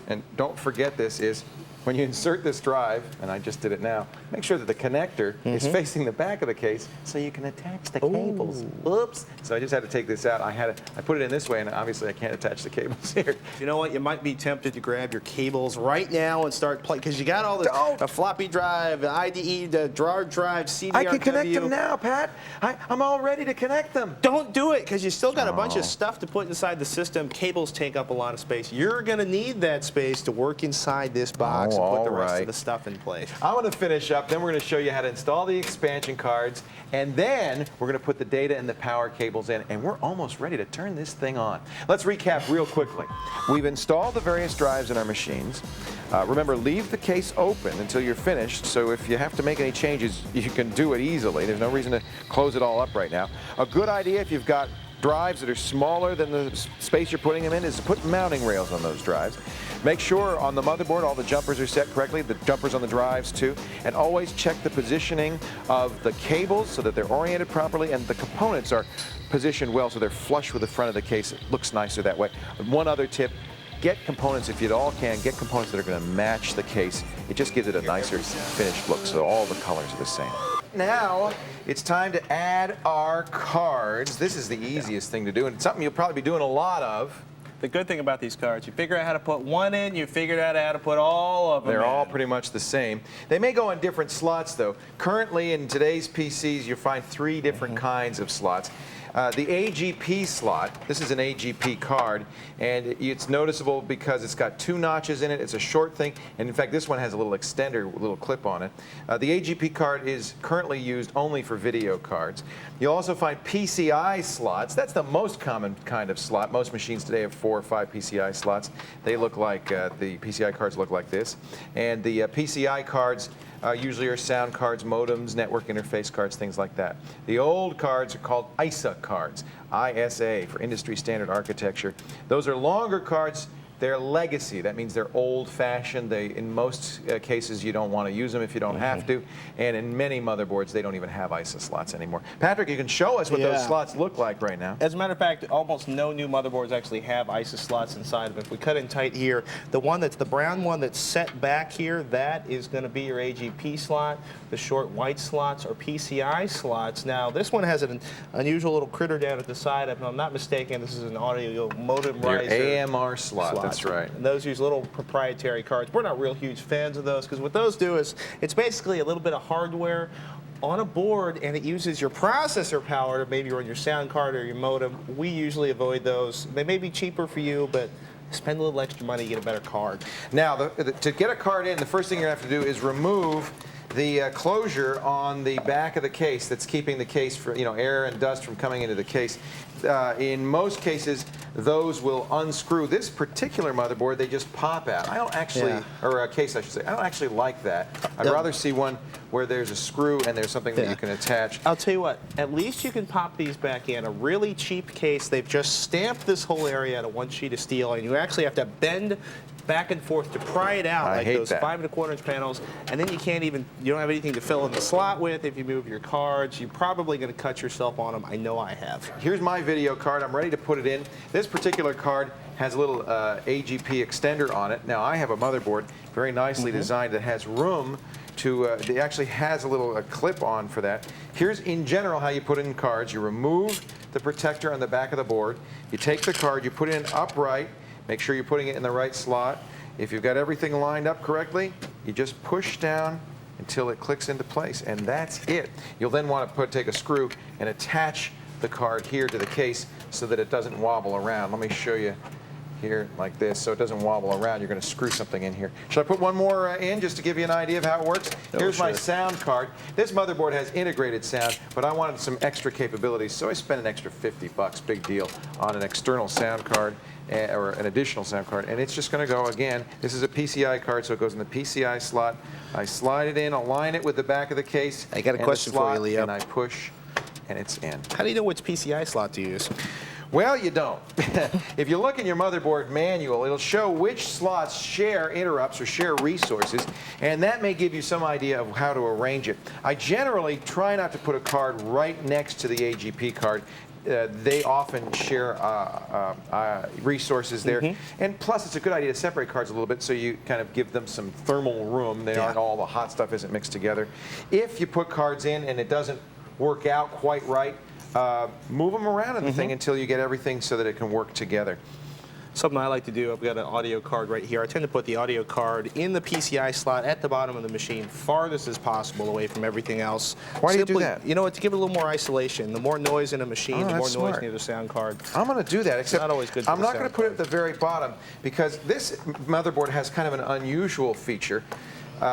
and don't forget this, is when you insert this drive, and I just did it now, make sure that the connector is facing the back of the case so you can attach the cables. Whoops. So I just had to take this out. I put it in this way, and obviously I can't attach the cables here. You know what? You might be tempted to grab your cables right now and start playing, because you got all this a floppy drive, the IDE, the drawer drive, CDRW. I can connect them now, Pat. I'm all ready to connect them. Don't do it, because you still got a bunch of stuff to put inside the system. Cables take up a lot of space. You're going to need that space to work inside this box and put the rest of the stuff in place. I want to finish up, then we're going to show you how to install the expansion cards, and then we're going to put the data and the power cables in, and we're almost ready to turn this thing on. Let's recap real quickly. We've installed the various drives in our machines. Remember, leave the case open until you're finished, so if you have to make any changes, you can do it easily. There's no reason to close it all up right now. A good idea, if you've got drives that are smaller than the space you're putting them in, is to put mounting rails on those drives. Make sure on the motherboard all the jumpers are set correctly, the jumpers on the drives too, and always check the positioning of the cables so that they're oriented properly and the components are positioned well so they're flush with the front of the case. It looks nicer that way. One other tip, get components, if you at all can, get components that are going to match the case. It just gives it a nicer finished look so all the colors are the same. Now, it's time to add our cards. This is the easiest thing to do, and it's something you'll probably be doing a lot of. The good thing about these cards, you figure out how to put one in, you figured out how to put all of them in. They're all pretty much the same. They may go in different slots, though. Currently, in today's PCs, you find 3 different kinds of slots. The AGP slot, this is an AGP card, and it's noticeable because it's got 2 notches in it. It's a short thing, and in fact, this one has a little extender, a little clip on it. The AGP card is currently used only for video cards. You'll also find PCI slots. That's the most common kind of slot. Most machines today have 4 or 5 PCI slots. They look like, the PCI cards look like this. And the PCI cards usually are sound cards, modems, network interface cards, things like that. The old cards are called ISA cards, ISA for Industry Standard Architecture. Those are longer cards. They're legacy. That means they're old-fashioned. In most cases, you don't want to use them if you don't have to. And in many motherboards, they don't even have ISA slots anymore. Patrick, you can show us what those slots look like right now. As a matter of fact, almost no new motherboards actually have ISA slots inside of it. If we cut in tight here, the brown one that's set back here, that is going to be your AGP slot. The short white slots are PCI slots. Now, this one has an unusual little critter down at the side. If I'm not mistaken, this is an audio modem riser. AMR slot, that's right. And those use little proprietary cards. We're not real huge fans of those because what those do is it's basically a little bit of hardware on a board, and it uses your processor power to maybe run your sound card or your modem. We usually avoid those. They may be cheaper for you, but spend a little extra money to get a better card. Now, to get a card in, the first thing you're going to have to do is remove the closure on the back of the case that's keeping the case for air and dust from coming into the case. In most cases, those will unscrew. This particular motherboard, they just pop out. I don't actually, or a case I should say, I don't actually like that. I'd rather see one where there's a screw and there's something that you can attach. I'll tell you what, at least you can pop these back in. A really cheap case, they've just stamped this whole area out of one sheet of steel, and you actually have to bend back and forth to pry it out, like those 5 1/4-inch panels, and then you don't have anything to fill in the slot with. If you move your cards, you're probably going to cut yourself on them. I know I have. Here's my video card. I'm ready to put it in. This particular card has a little AGP extender on it. Now, I have a motherboard very nicely designed that has room to, it actually has a little clip on for that. Here's in general how you put in cards. You remove the protector on the back of the board. You take the card, you put it in upright. Make sure you're putting it in the right slot. If you've got everything lined up correctly, you just push down until it clicks into place, and that's it. You'll then want to take a screw and attach the card here to the case so that it doesn't wobble around. Let me show you here like this so it doesn't wobble around. You're going to screw something in here. Should I put one more in just to give you an idea of how it works? Here's my sound card. This motherboard has integrated sound, but I wanted some extra capabilities, so I spent an extra $50, big deal, on an external sound card. Or an additional sound card, and it's just going to go again. This is a PCI card, so it goes in the PCI slot. I slide it in, align it with the back of the case. I got a question for you, Leo. And I push, and it's in. How do you know which PCI slot to use? Well, you don't. If you look in your motherboard manual, it'll show which slots share interrupts or share resources, and that may give you some idea of how to arrange it. I generally try not to put a card right next to the AGP card. They often share resources there. And plus, it's a good idea to separate cards a little bit so you kind of give them some thermal room. They aren't all the hot stuff isn't mixed together. If you put cards in and it doesn't work out quite right, move them around in the thing until you get everything so that it can work together. Something I like to do, I've got an audio card right here. I tend to put the audio card in the PCI slot at the bottom of the machine, farthest as possible away from everything else. Why do you do that? You know, to give it a little more isolation. The more noise in a machine, the more noise near the sound card. I'm going to do that, except not always good for I'm the not going sound to put it at the very bottom because this motherboard has kind of an unusual feature. The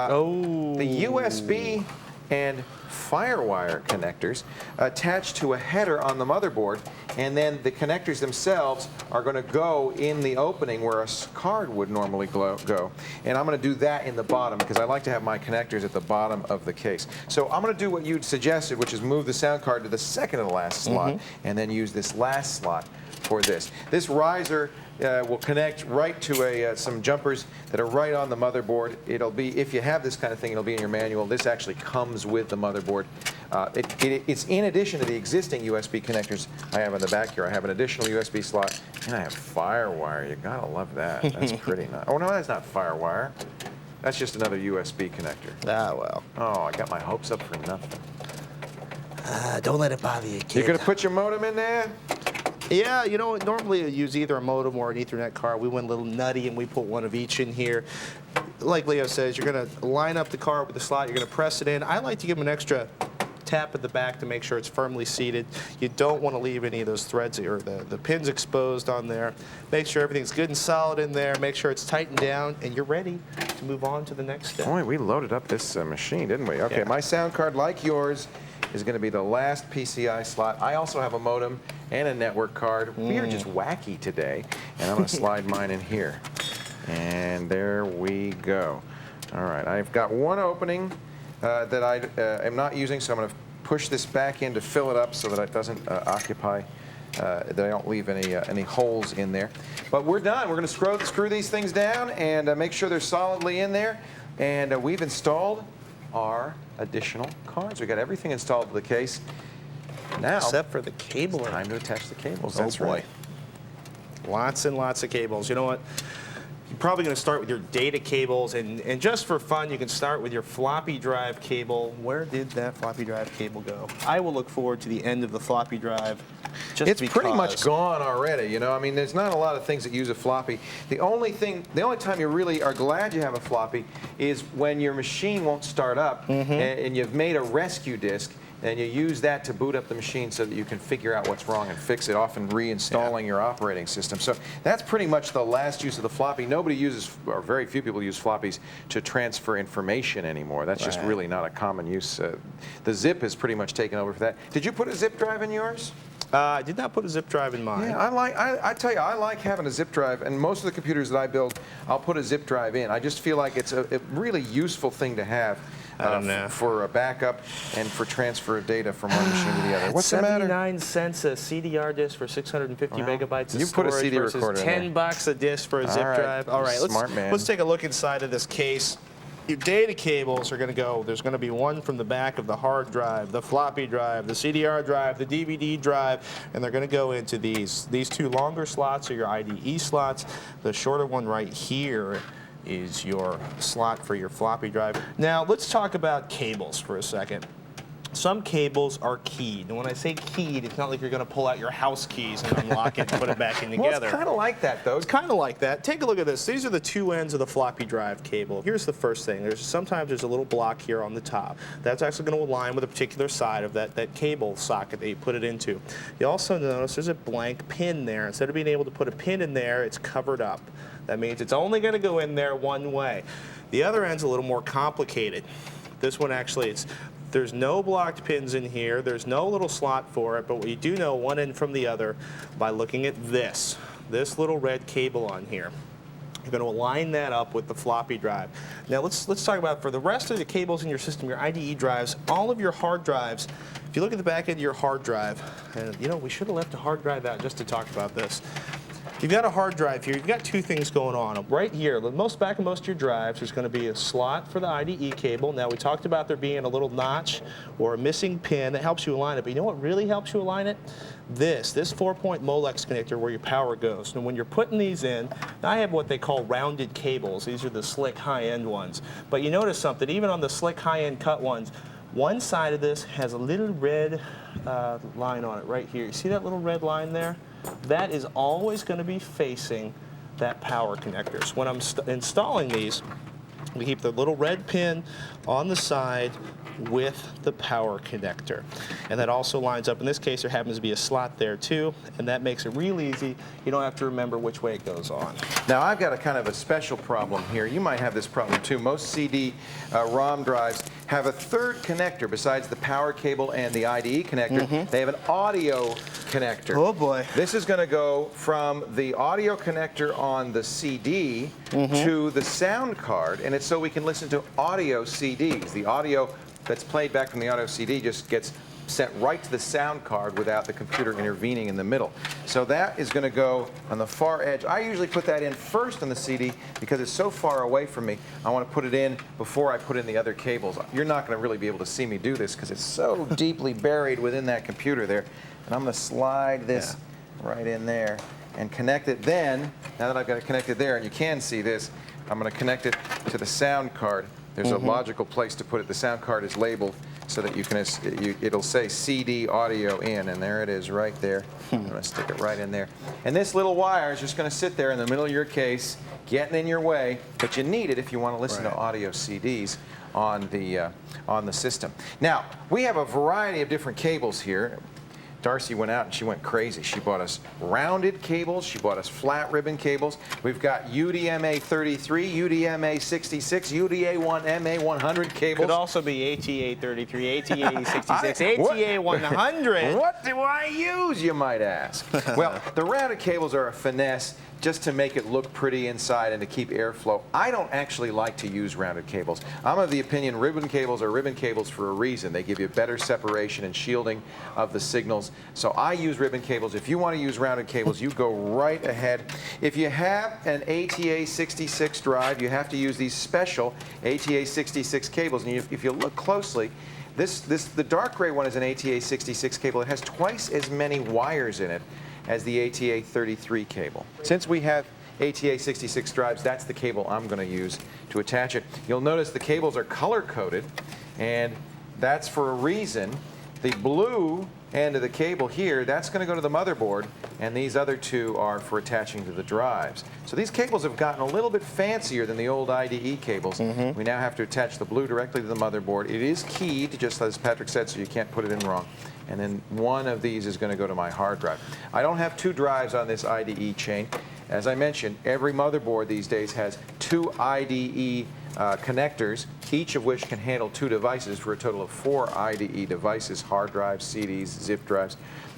USB and FireWire connectors attached to a header on the motherboard, and then the connectors themselves are going to go in the opening where a card would normally go. And I'm going to do that in the bottom because I like to have my connectors at the bottom of the case. So I'm going to do what you'd suggested, which is move the sound card to the second to the last slot and then use this last slot for this. This riser will connect right to some jumpers that are right on the motherboard. It'll be, if you have this kind of thing, it'll be in your manual. This actually comes with the motherboard. It's in addition to the existing USB connectors I have in the back here. I have an additional USB slot, and I have FireWire. You gotta love that. That's pretty nice. Oh no, that's not FireWire. That's just another USB connector. Ah, well. Oh, I got my hopes up for nothing. Don't let it bother you, kid. You're gonna put your modem in there? Yeah, you know, normally I use either a modem or an Ethernet card. We went a little nutty and we put one of each in here. Like Leo says, you're going to line up the card with the slot. You're going to press it in. I like to give them an extra tap at the back to make sure it's firmly seated. You don't want to leave any of those threads or the pins exposed on there. Make sure everything's good and solid in there. Make sure it's tightened down, and you're ready to move on to the next step. Boy, we loaded up this machine, didn't we? Okay, my sound card, like yours, is going to be the last PCI slot. I also have a modem and a network card. We are just wacky today, and I'm going to slide mine in here. And there we go. All right, I've got one opening that I am not using, so I'm going to push this back in to fill it up so that it doesn't occupy they don't leave any holes in there. But we're done. We're going to screw these things down and make sure they're solidly in there. And we've installed our additional cards. We got everything installed to the case. Now, Except for the cable. it's time to attach the cables. Oh, That's boy. right. Lots and lots of cables. You know what? You're probably going to start with your data cables, and just for fun, you can start with your floppy drive cable. Where did that floppy drive cable go? I will look forward to the end of the floppy drive. It's pretty much gone already, you know. I mean, there's not a lot of things that use a floppy. The only time you really are glad you have a floppy is when your machine won't start up and you've made a rescue disk. And you use that to boot up the machine so that you can figure out what's wrong and fix it, often reinstalling your operating system. So that's pretty much the last use of the floppy. Nobody uses, or very few people use floppies to transfer information anymore. That's just really not a common use. The zip has pretty much taken over for that. Did you put a zip drive in yours? I did not put a zip drive in mine. Yeah, I tell you, I like having a zip drive, and most of the computers that I build, I'll put a zip drive in. I just feel like it's a really useful thing to have. For a backup and for transfer of data from one machine to the other. What's the matter? 79 cents a CDR disk for 650 megabytes of you put a storage CD versus recorder in there. $10 a disk for a zip drive. All right, let's take a look inside of this case. Your data cables are going to go. There's going to be one from the back of the hard drive, the floppy drive, the CDR drive, the DVD drive, and they're going to go into these. These two longer slots are your IDE slots. The shorter one right here is your slot for your floppy drive. Now, let's talk about cables for a second. Some cables are keyed. And when I say keyed, it's not like you're going to pull out your house keys and unlock it and put it back in together. Well, it's kind of like that, though. It's kind of like that. Take a look at this. These are the two ends of the floppy drive cable. Here's the first thing. Sometimes there's a little block here on the top. That's actually going to align with a particular side of that cable socket that you put it into. You also notice there's a blank pin there. Instead of being able to put a pin in there, it's covered up. That means it's only going to go in there one way. The other end's a little more complicated. This one actually, there's no blocked pins in here. There's no little slot for it, but what you do know one end from the other by looking at this little red cable on here. You're going to align that up with the floppy drive. Now let's talk about, for the rest of the cables in your system, your IDE drives, all of your hard drives. If you look at the back end of your hard drive, and you know, we should have left a hard drive out just to talk about this. You've got a hard drive here. You've got two things going on. Right here, back in most of your drives, there's going to be a slot for the IDE cable. Now, we talked about there being a little notch or a missing pin that helps you align it. But you know what really helps you align it? This 4-point Molex connector where your power goes. And when you're putting these in, I have what they call rounded cables. These are the slick high-end ones. But you notice something, even on the slick high-end cut ones, one side of this has a little red line on it right here. You see that little red line there? That is always going to be facing that power connector. So when I'm installing these, we keep the little red pin on the side with the power connector. And that also lines up. In this case, there happens to be a slot there too, and that makes it real easy. You don't have to remember which way it goes on. Now, I've got a kind of a special problem here. You might have this problem too. Most CD-ROM drives have a third connector besides the power cable and the IDE connector. They have an audio connector. Oh boy. This is going to go from the audio connector on the CD to the sound card, and it's so we can listen to audio CDs. The audio that's played back from the audio CD just gets sent right to the sound card without the computer intervening in the middle. So that is going to go on the far edge. I usually put that in first on the CD because it's so far away from me. I want to put it in before I put in the other cables. You're not going to really be able to see me do this because it's so deeply buried within that computer there. And I'm going to slide this right in there and connect it. Then, now that I've got it connected there, and you can see this, I'm going to connect it to the sound card. There's a logical place to put it. The sound card is labeled so that you can, it'll say CD audio in, and there it is right there. I'm going to stick it right in there. And this little wire is just going to sit there in the middle of your case, getting in your way, but you need it if you want to listen to audio CDs on the system. Now, we have a variety of different cables here. Darcy went out and she went crazy. She bought us rounded cables. She bought us flat ribbon cables. We've got UDMA 33, UDMA 66, UDA1MA 100 cables. Could also be ATA 33, ATA 66, ATA 100. What do I use, you might ask? Well, the rounded cables are a finesse just to make it look pretty inside and to keep airflow. I don't actually like to use rounded cables. I'm of the opinion ribbon cables are ribbon cables for a reason. They give you better separation and shielding of the signals cables, so I use ribbon cables. If you want to use rounded cables, you go right ahead. If you have an ATA 66 drive, you have to use these special ATA 66 cables. And if you look closely, the dark gray one is an ATA 66 cable. It has twice as many wires in it as the ATA 33 cable. Since we have ATA 66 drives, that's the cable I'm going to use to attach it. You'll notice the cables are color-coded, and that's for a reason. The blue end of the cable here, that's going to go to the motherboard, and these other two are for attaching to the drives. So these cables have gotten a little bit fancier than the old IDE cables. We now have to attach the blue directly to the motherboard. It is keyed, just as Patrick said, so you can't put it in wrong. And then one of these is going to go to my hard drive. I don't have two drives on this IDE chain. As I mentioned, every motherboard these days has two IDE connectors, each of which can handle two devices for a total of 4 IDE devices, hard drives, CDs, zip drives.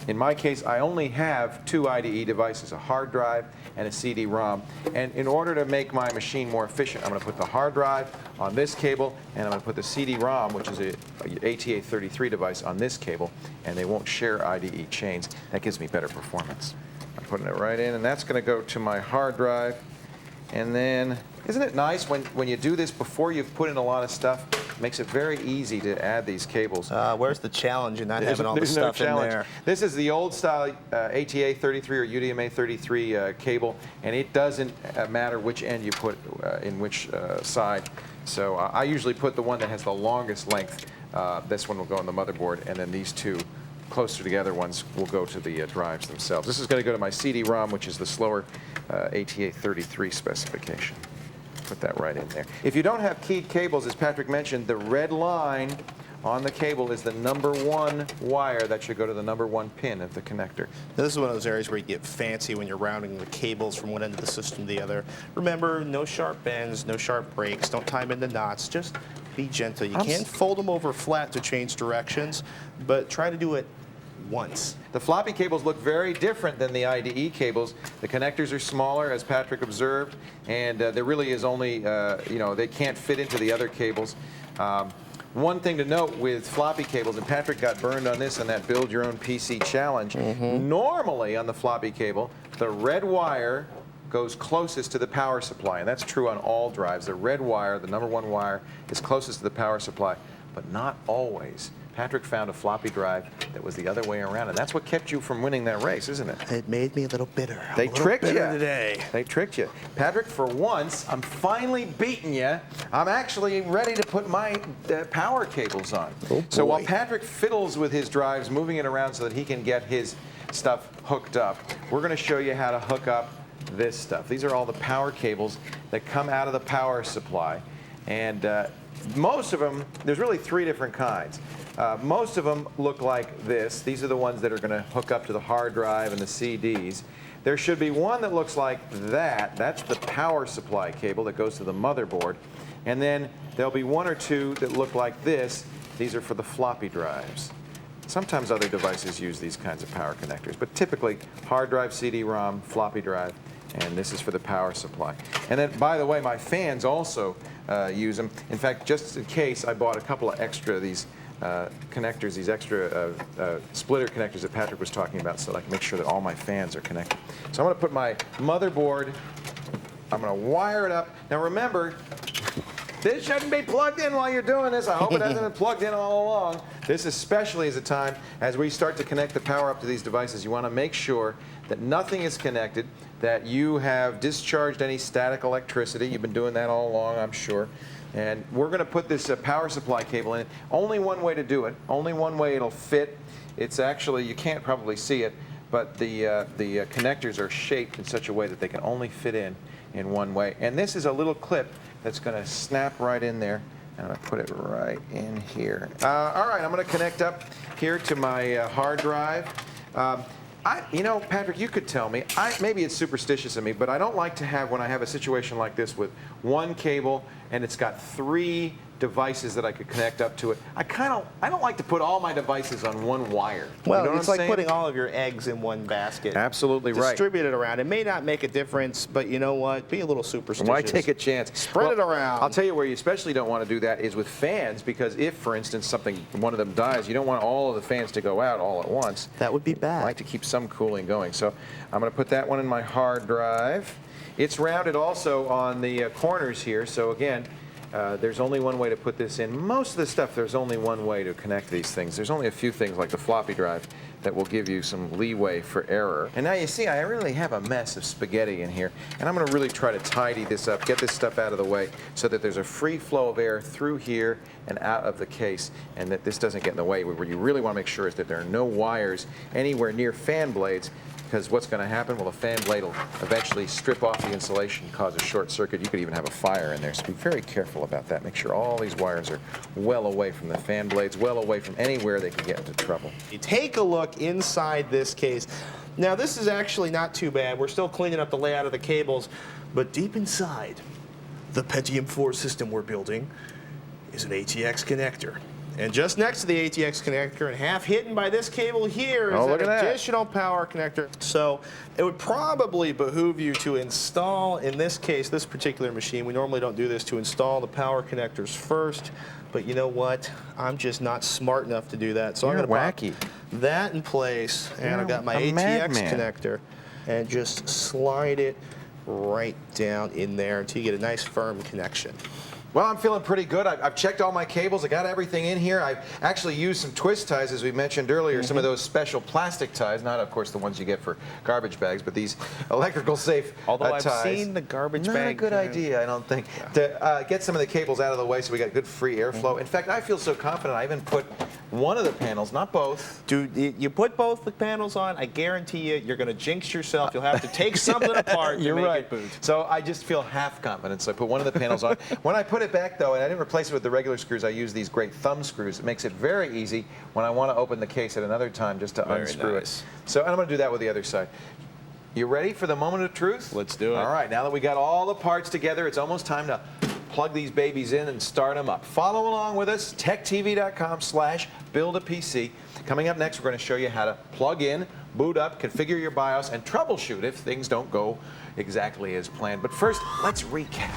In my case, I only have 2 IDE devices, a hard drive and a CD-ROM. And in order to make my machine more efficient, I'm going to put the hard drive on this cable, and I'm going to put the CD-ROM, which is a ATA 33 device, on this cable, and they won't share IDE chains. That gives me better performance. I'm putting it right in, and that's going to go to my hard drive. And then, isn't it nice when you do this before you've put in a lot of stuff? It makes it very easy to add these cables. Where's the challenge in not having all the stuff in there? This is the old style ATA 33 or UDMA 33 cable, and it doesn't matter which end you put in which side. So I usually put the one that has the longest length. This one will go on the motherboard, and then these two closer together ones will go to the drives themselves. This is going to go to my CD-ROM, which is the slower ATA 33 specification. Put that right in there. If you don't have keyed cables, as Patrick mentioned, the red line on the cable is the #1 wire that should go to the #1 pin of the connector. Now, this is one of those areas where you get fancy when you're rounding the cables from one end of the system to the other. Remember, no sharp bends, no sharp breaks, don't tie them into knots, just be gentle. You can't fold them over flat to change directions, but try to do it once. The floppy cables look very different than the IDE cables. The connectors are smaller, as Patrick observed, and there really is only, they can't fit into the other cables. One thing to note with floppy cables, and Patrick got burned on this in that Build Your Own PC challenge, normally on the floppy cable, the red wire goes closest to the power supply, and that's true on all drives. The red wire, the #1 wire, is closest to the power supply, but not always. Patrick found a floppy drive that was the other way around, and that's what kept you from winning that race, isn't it? It made me a little bitter. They tricked you today. They tricked you. Patrick, for once, I'm finally beating you. I'm actually ready to put my power cables on. Oh, so boy. while Patrick fiddles with his drives, moving it around so that he can get his stuff hooked up, we're going to show you how to hook up this stuff. These are all the power cables that come out of the power supply. And most of them, there's really 3 different kinds. Most of them look like this. These are the ones that are going to hook up to the hard drive and the CDs. There should be one that looks like that. That's the power supply cable that goes to the motherboard. And then there'll be 1 or 2 that look like this. These are for the floppy drives. Sometimes other devices use these kinds of power connectors, but typically hard drive, CD-ROM, floppy drive, and this is for the power supply. And then, by the way, my fans also use them. In fact, just in case, I bought a couple of extra these connectors, these extra splitter connectors that Patrick was talking about, so that I can make sure that all my fans are connected. So I'm going to put my motherboard, I'm going to wire it up. Now remember, this shouldn't be plugged in while you're doing this. I hope it hasn't been plugged in all along. This especially is a time as we start to connect the power up to these devices. You want to make sure that nothing is connected, that you have discharged any static electricity. You've been doing that all along, I'm sure. And we're going to put this power supply cable in. Only one way to do it. Only one way it'll fit. It's actually, you can't probably see it, but the connectors are shaped in such a way that they can only fit in one way. And this is a little clip that's going to snap right in there. I'm going to put it right in here. All right, I'm going to connect up here to my hard drive. Patrick, you could tell me, maybe it's superstitious of me, but I don't like to have, when I have a situation like this with one cable and it's got 3 devices that I could connect up to it. I don't like to put all my devices on one wire. Well, you know it's what I'm like saying? putting all of your eggs in one basket. Absolutely right. Distribute it around. It may not make a difference, but you know what? Be a little superstitious. Why take a chance? Spread it around. I'll tell you where you especially don't want to do that is with fans, because if, for instance, one of them dies, you don't want all of the fans to go out all at once. That would be bad. I like to keep some cooling going. So I'm going to put that one in my hard drive. It's rounded also on the corners here, so again, there's only one way to put this in. Most of the stuff, there's only one way to connect these things. There's only a few things like the floppy drive that will give you some leeway for error. And now you see, I really have a mess of spaghetti in here, and I'm going to really try to tidy this up, get this stuff out of the way so that there's a free flow of air through here and out of the case, and that this doesn't get in the way. What you really want to make sure is that there are no wires anywhere near fan blades, because what's going to happen? Well, the fan blade will eventually strip off the insulation, cause a short circuit. You could even have a fire in there, so be very careful about that. Make sure all these wires are well away from the fan blades, well away from anywhere they could get into trouble. You take a look inside this case. Now, this is actually not too bad. We're still cleaning up the layout of the cables, but deep inside the Pentium 4 system we're building is an ATX connector. And just next to the ATX connector and half hidden by this cable here is an additional power connector. So it would probably behoove you to install, in this case, this particular machine, we normally don't do this, to install the power connectors first. But you know what? I'm just not smart enough to do that. So I'm going to wacky. pop that in place, and I've got my ATX connector, and just slide it right down in there until you get a nice firm connection. Well, I'm feeling pretty good. I've checked all my cables. I got everything in here. I've actually used some twist ties, as we mentioned earlier, some of those special plastic ties, not, of course, the ones you get for garbage bags, but these electrical safe Although ties. I've seen the garbage bag. Not a good idea, I don't think, to get some of the cables out of the way so we got good free airflow. In fact, I feel so confident I even put one of the panels, not both. Dude, you put both the panels on, I guarantee you, you're going to jinx yourself. You'll have to take something apart to make it boot. So I just feel half confident, so I put one of the panels on. When I put it back, though, and I didn't replace it with the regular screws, I use these great thumb screws. It makes it very easy when I want to open the case at another time just to unscrew it. So I'm going to do that with the other side. You ready for the moment of truth? Let's do it. All right, now that we got all the parts together, it's almost time to plug these babies in and start them up. Follow along with us, techtv.com/build-a-PC. Coming up next, we're going to show you how to plug in, boot up, configure your BIOS, and troubleshoot if things don't go exactly as planned. But first, let's recap.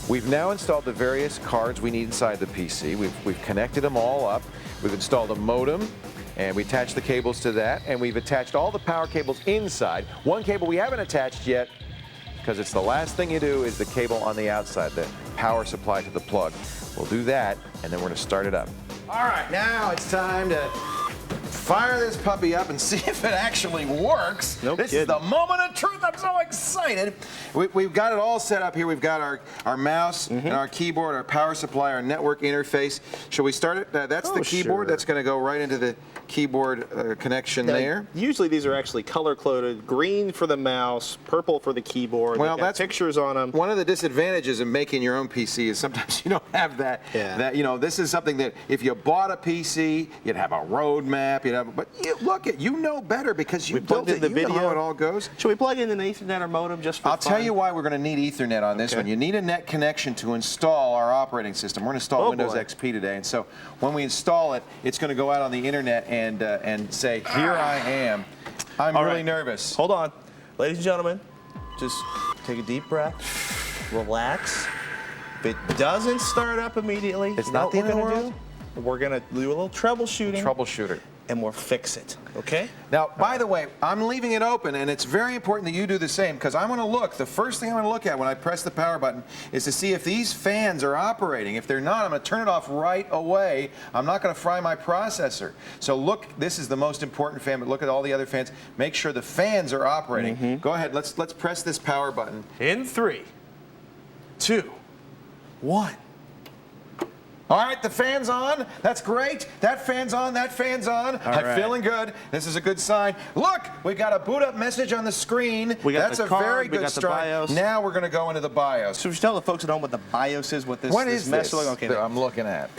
We've now installed the various cards we need inside the PC. We've connected them all up. We've installed a modem, and we attached the cables to that, and we've attached all the power cables inside. One cable we haven't attached yet, because it's the last thing you do, is the cable on the outside, the power supply to the plug. We'll do that, and then we're going to start it up. All right, now it's time to fire this puppy up and see if it actually works. This is the moment of truth. I'm so excited. We've got it all set up here. We've got our mouse and our keyboard, our power supply, our network interface. Shall we start it? That's the keyboard. That's going to go right into the keyboard connection there. Usually these are actually color-coded. Green for the mouse, purple for the keyboard. Well, that's pictures on them. One of the disadvantages of making your own PC is sometimes you don't have that. That, you know, this is something that if you bought a PC, you'd have a roadmap. But look, you know better because you built it. You know how it all goes. Should we plug in an Ethernet or modem just for I'll tell you why we're going to need Ethernet on this one. You need a net connection to install our operating system. We're going to install Windows XP today, and so when we install it, it's going to go out on the internet and say, "Here I am." I'm really nervous. Hold on, ladies and gentlemen. Just take a deep breath. Relax. If it doesn't start up immediately, it's not the end of the world. We're going to do a little troubleshooting. Troubleshooter. And we'll fix it, okay? Now, by the way, I'm leaving it open, and it's very important that you do the same, because I'm going to look, the first thing I'm going to look at when I press the power button is to see if these fans are operating. If they're not, I'm going to turn it off right away. I'm not going to fry my processor. So look, this is the most important fan, but look at all the other fans. Make sure the fans are operating. Go ahead, let's press this power button. In 3, 2, 1. All right, the fan's on. That's great. That fan's on. That fan's on. I'm feeling good. This is a good sign. Look, we got a boot up message on the screen. That's a very good start. Now we're going to go into the BIOS. So we should tell the folks at home what the BIOS is, what this mess is. Okay, I'm looking at.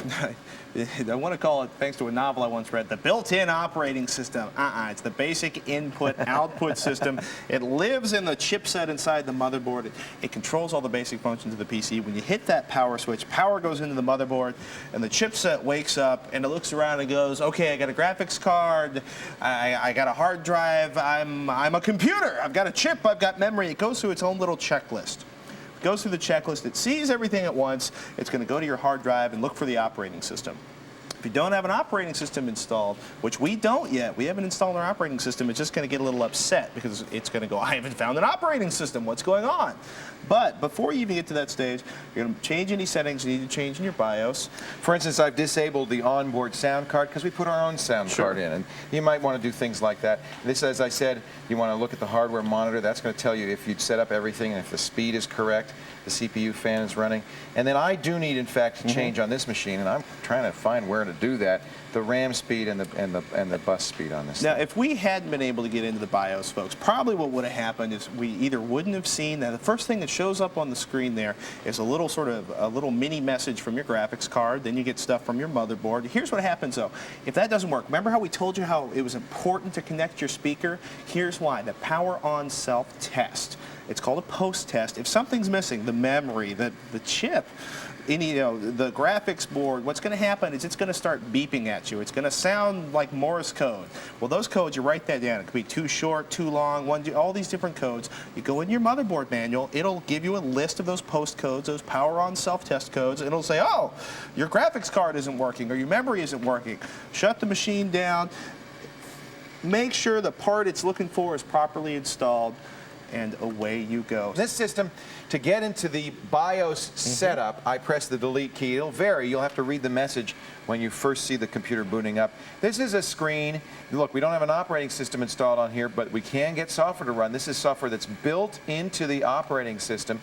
I want to call it, thanks to a novel I once read, the built-in operating system. It's the basic input-output system. It lives in the chipset inside the motherboard. It controls all the basic functions of the PC. When you hit that power switch, power goes into the motherboard. and the chipset wakes up and it looks around and goes, okay, I got a graphics card, I got a hard drive, I'm a computer, I've got a chip, I've got memory. It goes through its own little checklist. It goes through the checklist, it sees everything at once, it's going to go to your hard drive and look for the operating system. If you don't have an operating system installed, which we don't yet, we haven't installed our operating system, it's just going to get a little upset because it's going to go, I haven't found an operating system, what's going on? But before you even get to that stage, you're going to change any settings you need to change in your BIOS. For instance, I've disabled the onboard sound card because we put our own sound card in, and you might want to do things like that. This, as I said, you want to look at the hardware monitor. That's going to tell you if you'd set up everything and if the speed is correct, the CPU fan is running. And then I do need, in fact, to change on this machine, and I'm trying to find where to do that, the RAM speed and the bus speed on this Now, thing. if we hadn't been able to get into the BIOS, folks, probably what would have happened is we either wouldn't have seen that. The first thing that shows up on the screen there is a little mini message from your graphics card. Then you get stuff from your motherboard. Here's what happens, though. If that doesn't work, remember how we told you how it was important to connect your speaker? Here's why. The power on self-test. It's called a post-test. If something's missing, the memory, the chip, the graphics board, what's going to happen is it's going to start beeping at you. It's going to sound like Morse code. Well, those codes, you write that down. It could be too short, too long, all these different codes. You go in your motherboard manual. It'll give you a list of those post codes, those power on self-test codes. It'll say, oh, your graphics card isn't working or your memory isn't working. Shut the machine down. Make sure the part it's looking for is properly installed, and away you go. This system, to get into the BIOS setup, I press the delete key. It'll vary. You'll have to read the message when you first see the computer booting up. This is a screen. Look, we don't have an operating system installed on here, but we can get software to run. This is software that's built into the operating system,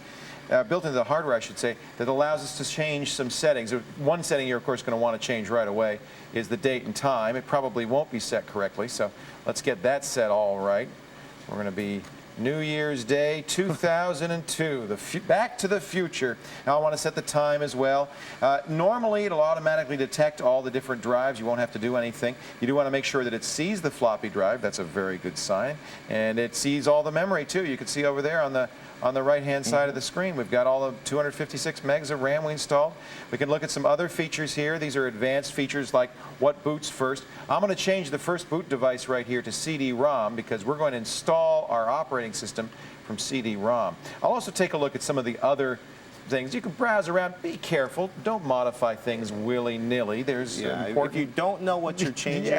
built into the hardware, I should say, that allows us to change some settings. One setting you're, of course, going to want to change right away is the date and time. It probably won't be set correctly, so let's get that set all right. We're going to be New Year's Day 2002, Back to the Future. Now I want to set the time as well. Normally it'll automatically detect all the different drives. You won't have to do anything. You do want to make sure that it sees the floppy drive. That's a very good sign. And it sees all the memory too. You can see over there on the right-hand side of the screen, we've got all the 256 megs of RAM we installed. We can look at some other features here. These are advanced features like what boots first. I'm going to change the first boot device right here to CD-ROM because we're going to install our operating system from CD-ROM. I'll also take a look at some of the other things. You can browse around. Be careful. Don't modify things willy-nilly. There's important... If you don't know what you're changing,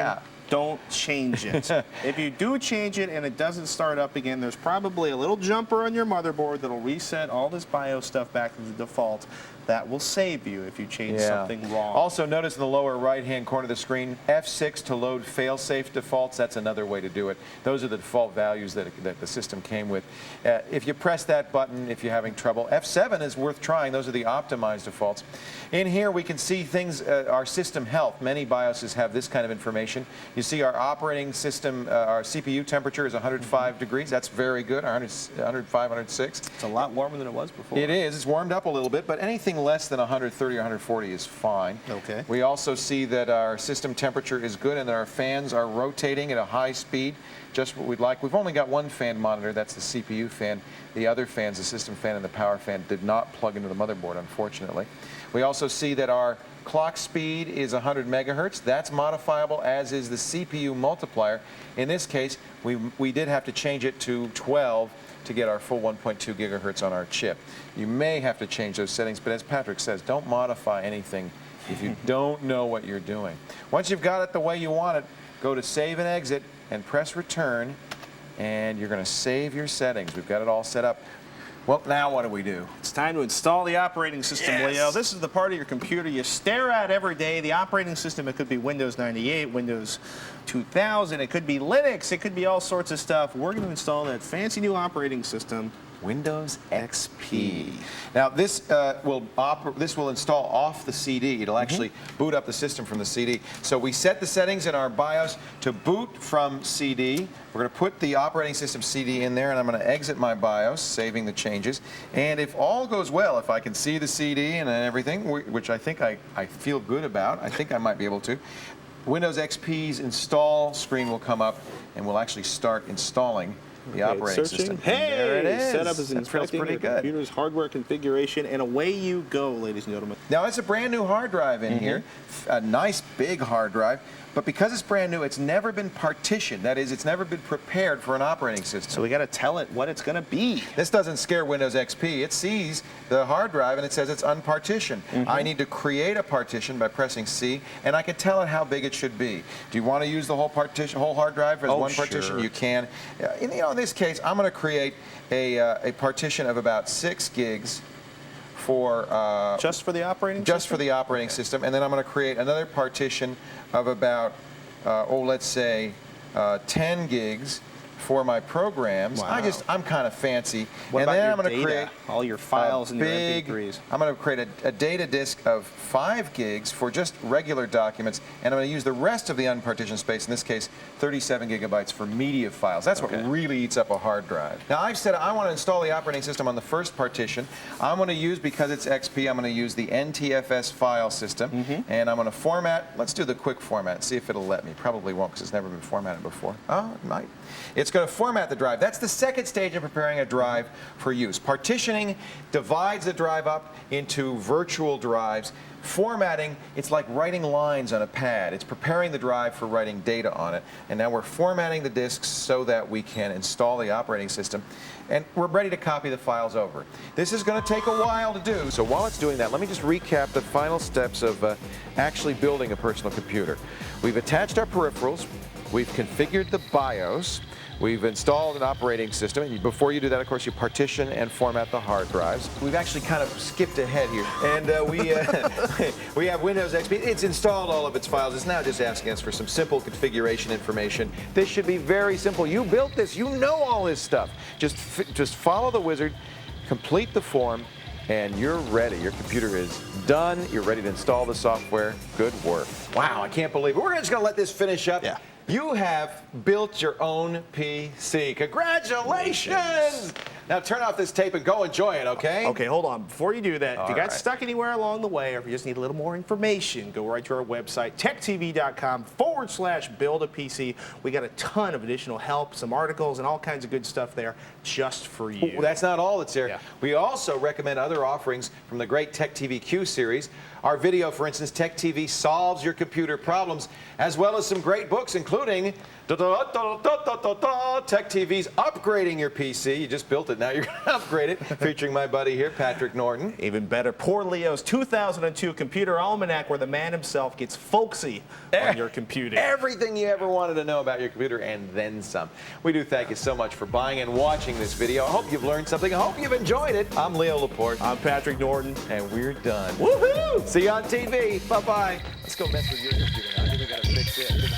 don't change it. If you do change it and it doesn't start up again, there's probably a little jumper on your motherboard that'll reset all this BIOS stuff back to the default. That will save you if you change something wrong. Also, notice in the lower right-hand corner of the screen, F6 to load fail-safe defaults. That's another way to do it. Those are the default values that the system came with. If you press that button, if you're having trouble, F7 is worth trying. Those are the optimized defaults. In here, we can see things, our system health. Many BIOSes have this kind of information. You see our operating system, our CPU temperature is 105 degrees. That's very good, 105, 106. It's a lot warmer than it was before. It is. It's warmed up a little bit, but anything less than 130 or 140 is fine. Okay. We also see that our system temperature is good and that our fans are rotating at a high speed, just what we'd like. We've only got one fan monitor, that's the CPU fan. The other fans, the system fan and the power fan, did not plug into the motherboard, unfortunately. We also see that our clock speed is 100 megahertz. That's modifiable, as is the CPU multiplier. In this case, we did have to change it to 12 to get our full 1.2 gigahertz on our chip. You may have to change those settings, but as Patrick says, don't modify anything if you don't know what you're doing. Once you've got it the way you want it, go to Save and Exit and press Return, and you're going to save your settings. We've got it all set up. Well, now what do we do? It's time to install the operating system, Leo. This is the part of your computer you stare at every day. The operating system, it could be Windows 98, Windows 2000, it could be Linux, it could be all sorts of stuff. We're going to install that fancy new operating system, Windows XP. Now this will install off the CD. It'll actually boot up the system from the CD. So we set the settings in our BIOS to boot from CD. We're going to put the operating system CD in there, and I'm going to exit my BIOS, saving the changes. And if all goes well, if I can see the CD and everything, which I think I feel good about, I think I might be able to, Windows XP's install screen will come up, and we'll actually start installing the operating Searching. system. Hey, there it is. setup is That feels inspecting pretty your good. computer's hardware configuration, and away you go, ladies and gentlemen. Now, it's a brand new hard drive in here, a nice big hard drive, but because it's brand new, it's never been partitioned. That is, it's never been prepared for an operating system. So we got to tell it what it's going to be. This doesn't scare Windows XP. It sees the hard drive and it says it's unpartitioned. I need to create a partition by pressing C, and I can tell it how big it should be. Do you want to use the whole hard drive as one partition? Sure. You can. In this case, I'm going to create a partition of about 6 gigs for Just for the operating just system? for the operating system, and then I'm going to create another partition of about, let's say, 10 gigs for my programs. Wow. I'm kind of fancy. What and about then your I'm going to data? create All your files and your big, MP3s. I'm going to create a data disk of 5 gigs for just regular documents, and I'm going to use the rest of the unpartitioned space, in this case 37 gigabytes for media files. That's what really eats up a hard drive. Now, I've said I want to install the operating system on the first partition. I'm going to use, because it's XP, I'm going to use the NTFS file system, and I'm going to format. Let's do the quick format, see if it'll let me. Probably won't, because it's never been formatted before. Oh, it might. It's going to format the drive. That's the second stage in preparing a drive for use. Partitioning divides the drive up into virtual drives. Formatting, it's like writing lines on a pad. It's preparing the drive for writing data on it. And now we're formatting the disks so that we can install the operating system. And we're ready to copy the files over. This is going to take a while to do. So while it's doing that, let me just recap the final steps of actually building a personal computer. We've attached our peripherals. We've configured the BIOS. We've installed an operating system. And before you do that, of course, you partition and format the hard drives. We've actually kind of skipped ahead here. And we have Windows XP. It's installed all of its files. It's now just asking us for some simple configuration information. This should be very simple. You built this. You know all this stuff. Just follow the wizard, complete the form, and you're ready. Your computer is done. You're ready to install the software. Good work. Wow, I can't believe it. We're just going to let this finish up. Yeah. You have built your own PC. Congratulations! Now turn off this tape and go enjoy it, okay? Okay, hold on. Before you do that, if you got right. stuck anywhere along the way, or if you just need a little more information, go right to our website, techtv.com/build-a-PC. We got a ton of additional help, some articles, and all kinds of good stuff there just for you. Well, that's not all that's there. Yeah. We also recommend other offerings from the great TechTV Q series. Our video, for instance, TechTV Solves Your Computer Problems, as well as some great books, including TechTV's Upgrading Your PC. You just built it, now you're going to upgrade it, featuring my buddy here, Patrick Norton. Even better, Poor Leo's 2002 Computer Almanac, where the man himself gets folksy on your computer. Everything you ever wanted to know about your computer and then some. We do thank you so much for buying and watching this video. I hope you've learned something. I hope you've enjoyed it. I'm Leo Laporte. I'm Patrick Norton. And we're done. Woohoo! See you on TV. Bye-bye. Let's go mess with your computer now. I think we got to fix it.